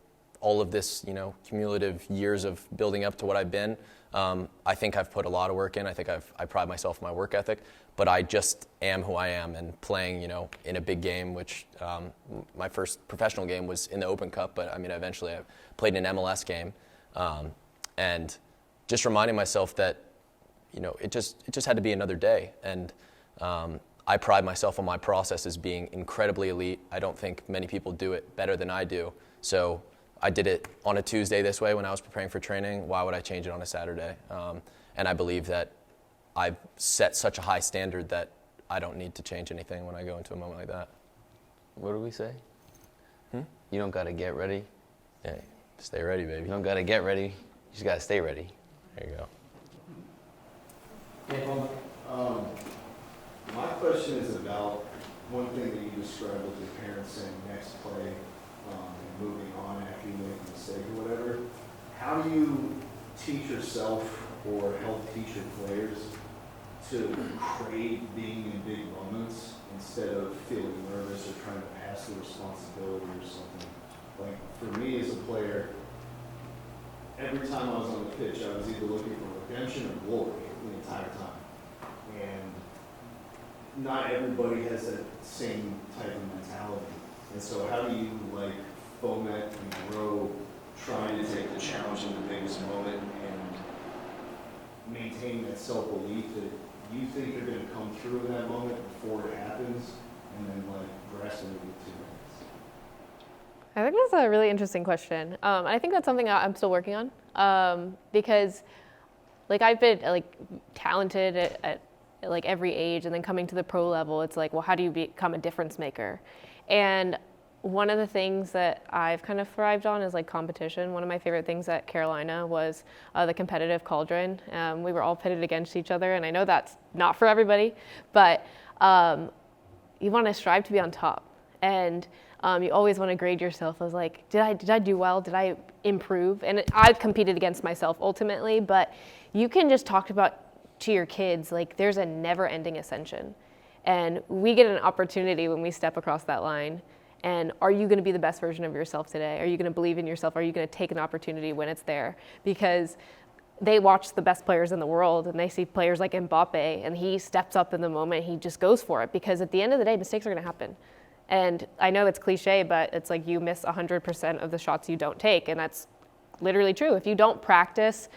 all of this, cumulative years of building up to what I've been. I think I've put a lot of work in. I think I pride myself in my work ethic, but I just am who I am, and playing, in a big game, which my first professional game was in the Open Cup, but eventually I played in an MLS game, and just reminding myself that, it just had to be another day. And I pride myself on my process as being incredibly elite. I don't think many people do it better than I do. So I did it on a Tuesday this way when I was preparing for training. Why would I change it on a Saturday? And I believe that I've set such a high standard that I don't need to change anything when I go into a moment like that. What do we say? You don't got to get ready. Yeah, stay ready, baby. You don't got to get ready. You just got to stay ready. There you go. My question is about one thing that you described with your parents saying next play and moving on after you make a mistake or whatever. How do you teach yourself or help teach your players to crave being in big moments instead of feeling nervous or trying to pass the responsibility or something? Like, for me as a player, every time I was on the pitch, I was either looking for redemption or glory the entire time. And not everybody has that same type of mentality. And so how do you foment and grow trying to take the challenge in the biggest moment and maintain that self-belief that you think you're going to come through in that moment before it happens, and then grasping it with 2 minutes? I think that's a really interesting question. I think that's something I'm still working on, because I've been talented at every age, and then coming to the pro level, it's well, how do you become a difference maker? And one of the things that I've kind of thrived on is competition. One of my favorite things at Carolina was the competitive cauldron. We were all pitted against each other, and I know that's not for everybody, but you want to strive to be on top. And you always want to grade yourself as did I do well? Did I improve? And I've competed against myself ultimately, but you can just talk about to your kids, there's a never-ending ascension. And we get an opportunity when we step across that line. And are you going to be the best version of yourself today? Are you going to believe in yourself? Are you going to take an opportunity when it's there? Because they watch the best players in the world, and they see players like Mbappe, and he steps up in the moment. He just goes for it, because at the end of the day, mistakes are going to happen. And I know it's cliche, but it's you miss 100% of the shots you don't take, and that's literally true. If you don't practice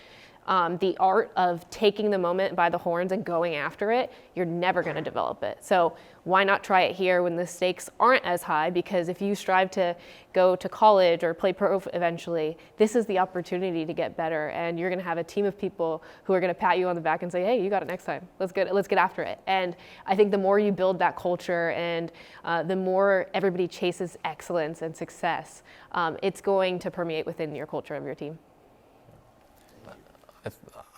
the art of taking the moment by the horns and going after it, you're never going to develop it. So why not try it here when the stakes aren't as high? Because if you strive to go to college or play pro eventually, this is the opportunity to get better, and you're going to have a team of people who are going to pat you on the back and say, hey, you got it next time. Let's get after it. And I think the more you build that culture, and the more everybody chases excellence and success, it's going to permeate within your culture of your team.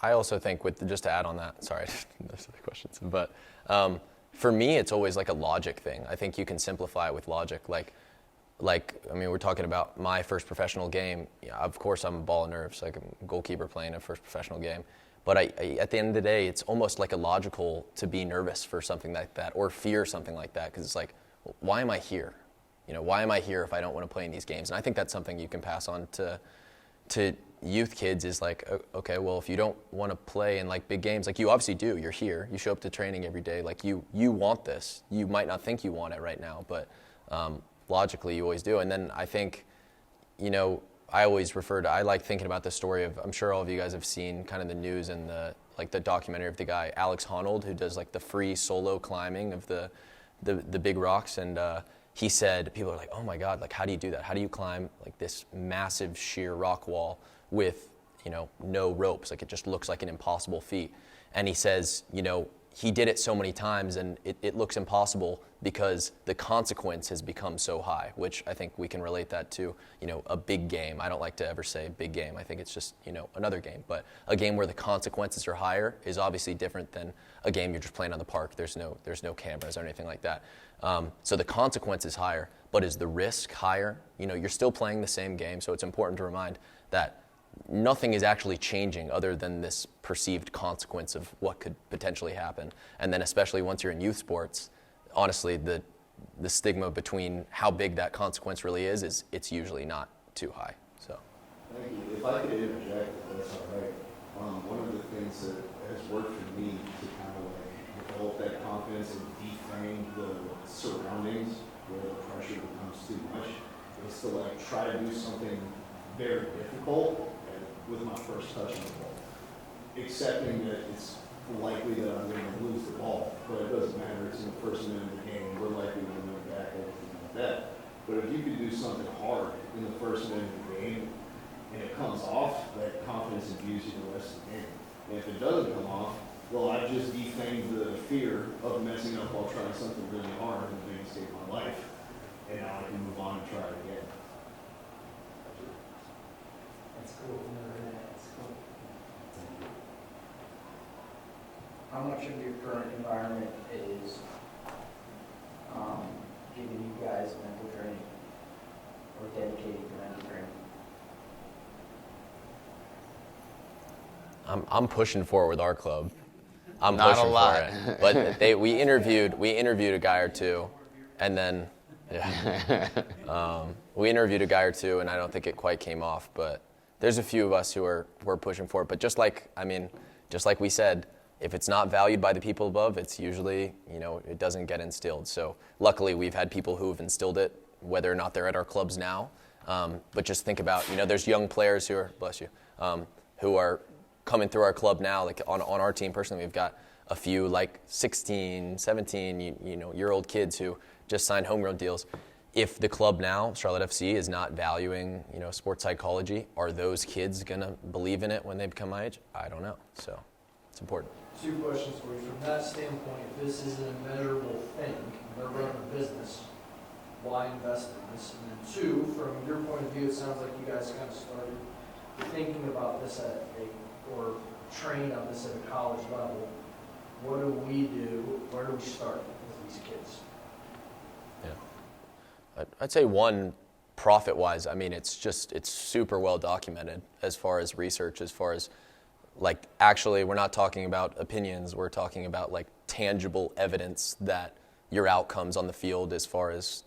I also think, just to add on that, sorry, those are the questions, but for me, it's always a logic thing. I think you can simplify it with logic. We're talking about my first professional game. Yeah, of course, I'm a ball of nerves, I'm a goalkeeper playing a first professional game. But at the end of the day, it's almost illogical to be nervous for something like that, or fear something like that, because it's why am I here? Why am I here if I don't want to play in these games? And I think that's something you can pass on to youth kids is like, okay, well, if you don't want to play in like big games, like you obviously do, you're here, you show up to training every day, like you want this. You might not think you want it right now, but logically you always do. And then I think, I always I like thinking about the story of, I'm sure all of you guys have seen kind of the news and the documentary of the guy, Alex Honnold, who does like the free solo climbing of the big rocks. And he said, people are like, oh my God, like how do you do that? How do you climb like this massive sheer rock wall with, no ropes? Like it just looks like an impossible feat. And he says, he did it so many times and it looks impossible because the consequence has become so high, which I think we can relate that to, a big game. I don't like to ever say big game. I think it's just, another game. But a game where the consequences are higher is obviously different than a game you're just playing on the park. There's no cameras or anything like that. So the consequence is higher, but is the risk higher? You're still playing the same game, so it's important to remind that nothing is actually changing other than this perceived consequence of what could potentially happen. And then especially once you're in youth sports, honestly, the stigma between how big that consequence really is it's usually not too high. So. Thank you. If I could interject, if that's all right. One of the things that has worked for me to kind of like develop that confidence and deframe the surroundings where the pressure becomes too much is to like try to do something very difficult with my first touch on the ball, accepting that it's likely that I'm going to lose the ball, but it doesn't matter. It's in the first minute of the game. We're likely to win back, everything like that. But if you could do something hard in the first minute of the game and it comes off, that confidence imbues you the rest of the game. And if it doesn't come off, well, I've just defamed the fear of messing up while trying something really hard in the biggest game of my life. And now I can move on and try it again. That's cool. That's cool. How much of your current environment is giving you guys mental training or dedicating to mental training? I'm pushing for it with our club. I'm Not pushing a lot. for it. But we interviewed a guy or two, and then we interviewed a guy or two, and I don't think it quite came off. But there's a few of us who are pushing for it. But just like we said, if it's not valued by the people above, it's usually it doesn't get instilled. So luckily we've had people who have instilled it, whether or not they're at our clubs now. But just think about there's young players who are who are coming through our club now. Like on our team personally, we've got a few like 16, 17 year old kids who just signed homegrown deals. If the club now, Charlotte FC, is not valuing sports psychology, are those kids gonna believe in it when they become my age? I don't know. So it's important. Two questions for you. From that standpoint, if this is an immeasurable thing, they're running a business, why invest in this? And then two, from your point of view, it sounds like you guys kind of started thinking about this or train on this at a college level. What do we do? Where do we start with these kids? Yeah, I'd say one, profit-wise, it's super well documented as far as research, as far as actually we're not talking about opinions, we're talking about tangible evidence that your outcomes on the field as far as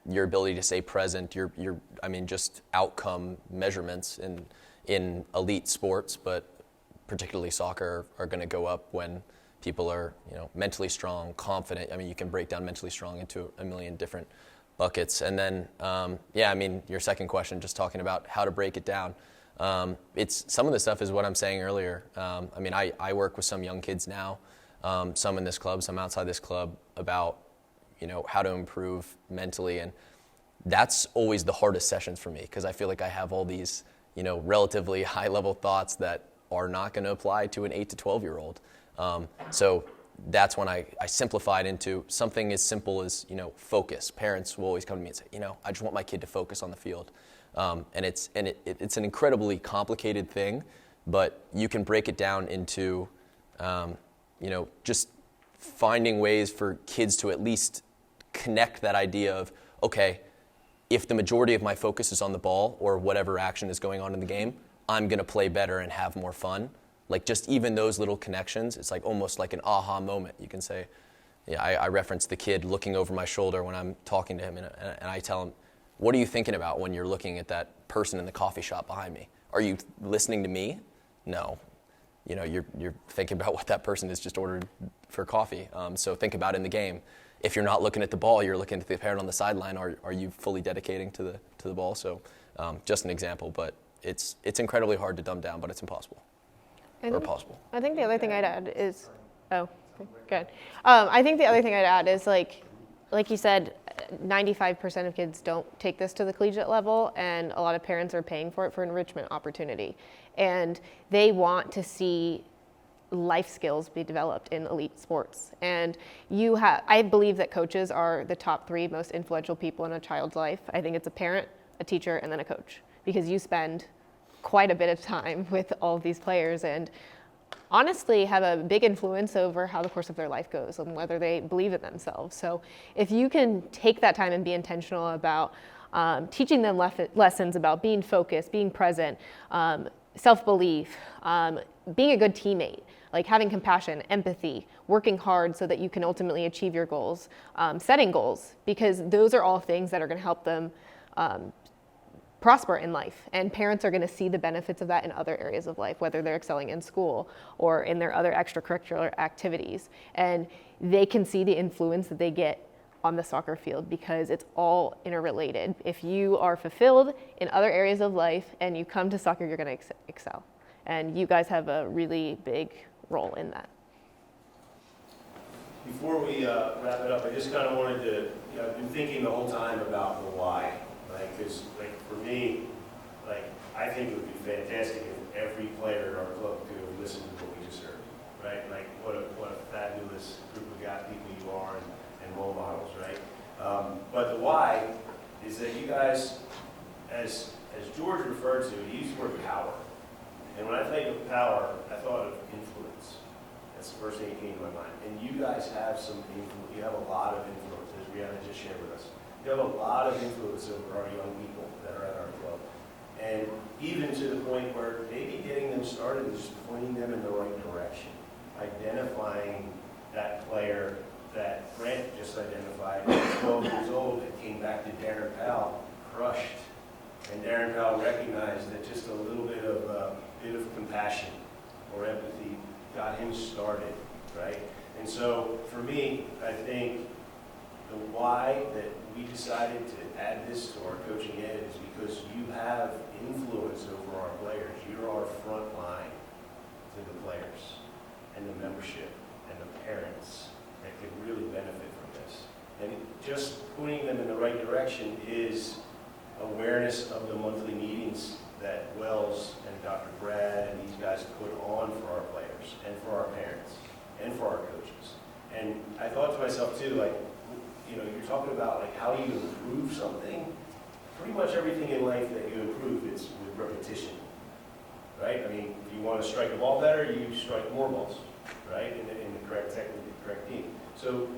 your ability to stay present, your just outcome measurements in elite sports, but particularly soccer, are going to go up when people are mentally strong, confident. You can break down mentally strong into a million different buckets. And then your second question, just talking about how to break it down. It's some of the stuff is what I'm saying earlier. I work with some young kids now, some in this club, some outside this club, about how to improve mentally, and that's always the hardest sessions for me because I feel like I have all these relatively high level thoughts that are not going to apply to an 8 to 12-year-old. So that's when I simplify it into something as simple as focus. Parents will always come to me and say, I just want my kid to focus on the field. And it's an incredibly complicated thing, but you can break it down into, just finding ways for kids to at least connect that idea of, okay, if the majority of my focus is on the ball or whatever action is going on in the game, I'm going to play better and have more fun. Just even those little connections, it's almost like an aha moment. You can say, I reference the kid looking over my shoulder when I'm talking to him, and I tell him, what are you thinking about when you're looking at that person in the coffee shop behind me? Are you listening to me? No. You know, you're thinking about what that person has just ordered for coffee. So think about in the game. If you're not looking at the ball, you're looking at the parent on the sideline. Are you fully dedicating to the ball? So just an example, but it's incredibly hard to dumb down, but it's impossible or possible. I think the other thing I'd add is, good. I think the other thing I'd add is like you said, 95% of kids don't take this to the collegiate level, and a lot of parents are paying for it for enrichment opportunity. And they want to see life skills be developed in elite sports. And I believe that coaches are the top 3 most influential people in a child's life. I think it's a parent, a teacher, and then a coach, because you spend quite a bit of time with all of these players and honestly have a big influence over how the course of their life goes and whether they believe in themselves. So if you can take that time and be intentional about teaching them lessons about being focused, being present, self-belief, being a good teammate, like having compassion, empathy, working hard so that you can ultimately achieve your goals, setting goals, because those are all things that are going to help them prosper in life. And parents are going to see the benefits of that in other areas of life, whether they're excelling in school or in their other extracurricular activities. And they can see the influence that they get on the soccer field because it's all interrelated. If you are fulfilled in other areas of life and you come to soccer, you're going to excel. And you guys have a really big role in that. Before we wrap it up, I just kind of wanted to, I've been thinking the whole time about the why. Because for me, I think it would be fantastic if every player in our club could have listened to what we just heard, right? Like, what a fabulous group of people you are and role models, right? But the why is that you guys, as George referred to, he used the word power. And when I think of power, I thought of influence. That's the first thing that came to my mind. And you guys have some influence. You have a lot of influence, as Brianna just shared with us. You have a lot of influence over our young people that are at our club. And even to the point where maybe getting them started is just pointing them in the right direction. Identifying that player that Grant just identified at 12 years old that came back to Darren Powell, crushed. And Darren Powell recognized that just a little bit of compassion or empathy got him started, right? And so for me, I think the why that we decided to add this to our coaching ed is because you have influence over our players. You're our front line to the players and the membership and the parents that could really benefit from this. And just pointing them in the right direction is awareness of the monthly meetings that Wells and Dr. Brad and these guys put on for our players and for our parents and for our coaches. And I thought to myself too, you're talking about how do you improve something? Pretty much everything in life that you improve is with repetition, right? I mean, if you want to strike a ball better, you strike more balls, right? In the correct technique, the correct team. So,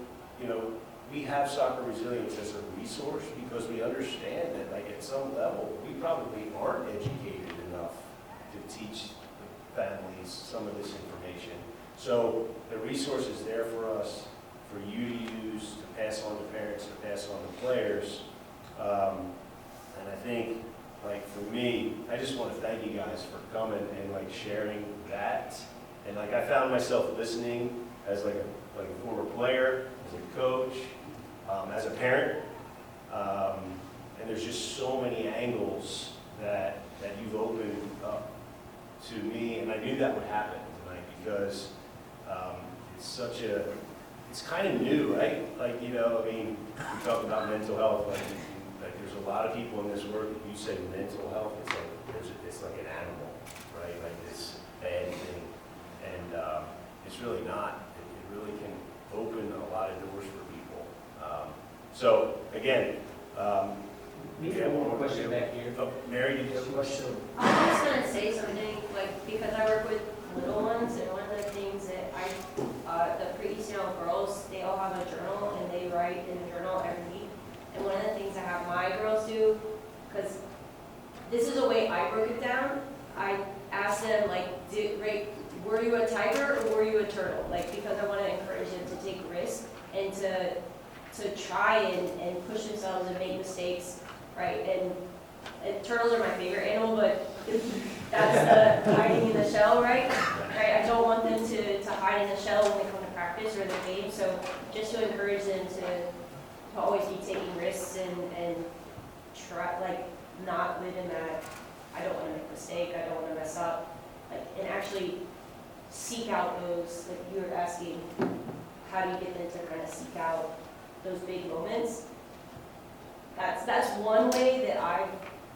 we have soccer resilience as a resource because we understand that, at some level, we probably aren't educated enough to teach the families some of this information. So the resource is there for us, for you to use, to pass on to parents, to pass on to players. And I think, for me, I just want to thank you guys for coming and sharing that. And I found myself listening as a former player, as a coach, as a parent. And there's just so many angles that you've opened up to me, and I knew that would happen tonight because it's kind of new, right? we talk about mental health, there's a lot of people in this work, if you say mental health, it's like an animal, right? This bad thing. And it's really not. It really can open a lot of doors for people. So again, We have one more question back here. Oh, Mary, did you have a question? I was just going to say something, because I work with little ones, and one of the things that the pre-ECL girls, they all have a journal, and they write in the journal every week. And one of the things I have my girls do, because this is the way I broke it down, I asked them, were you a tiger or were you a turtle? Because I want to encourage them to take risks and to try and push themselves and make mistakes, right? And turtles are my favorite animal, but That's the hiding in the shell, right? Right, I don't want them to hide in the shell when they come to practice or the game, so just to encourage them to always be taking risks and try, like, not live in that, I don't want to make a mistake, I don't want to mess up, like, and actually seek out those, like you were asking, how do you get them to kind of seek out those big moments? That's one way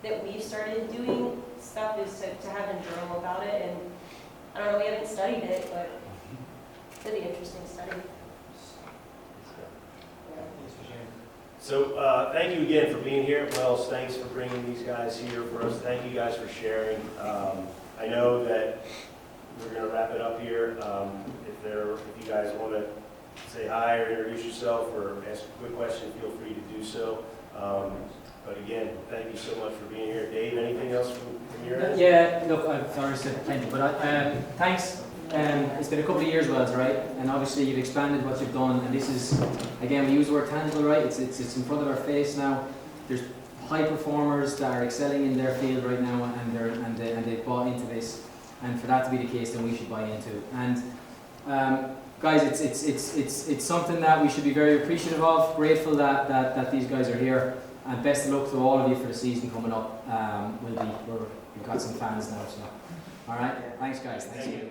that we've started doing stuff, is to have a journal about it, and I don't know, we haven't studied it, but it's really interesting study. So thank you again for being here. Wells, thanks for bringing these guys here for us. Thank you guys for sharing. I know that we're going to wrap it up here. If you guys want to say hi or introduce yourself or ask a quick question, feel free to do so. But again, thank you so much for being here. Dave, anything else from your end? Yeah, look, I've already said plenty, but thanks. It's been a couple of years, Wells, right? And obviously you've expanded what you've done, and this is, again, we use the word tangible, right? It's in front of our face now. There's high performers that are excelling in their field right now, and they've bought into this. And for that to be the case, then we should buy into it. And guys, it's something that we should be very appreciative of, grateful that these guys are here, and best of luck to all of you for the season coming up. We've got some fans now, so all right. Thanks, guys. Thanks.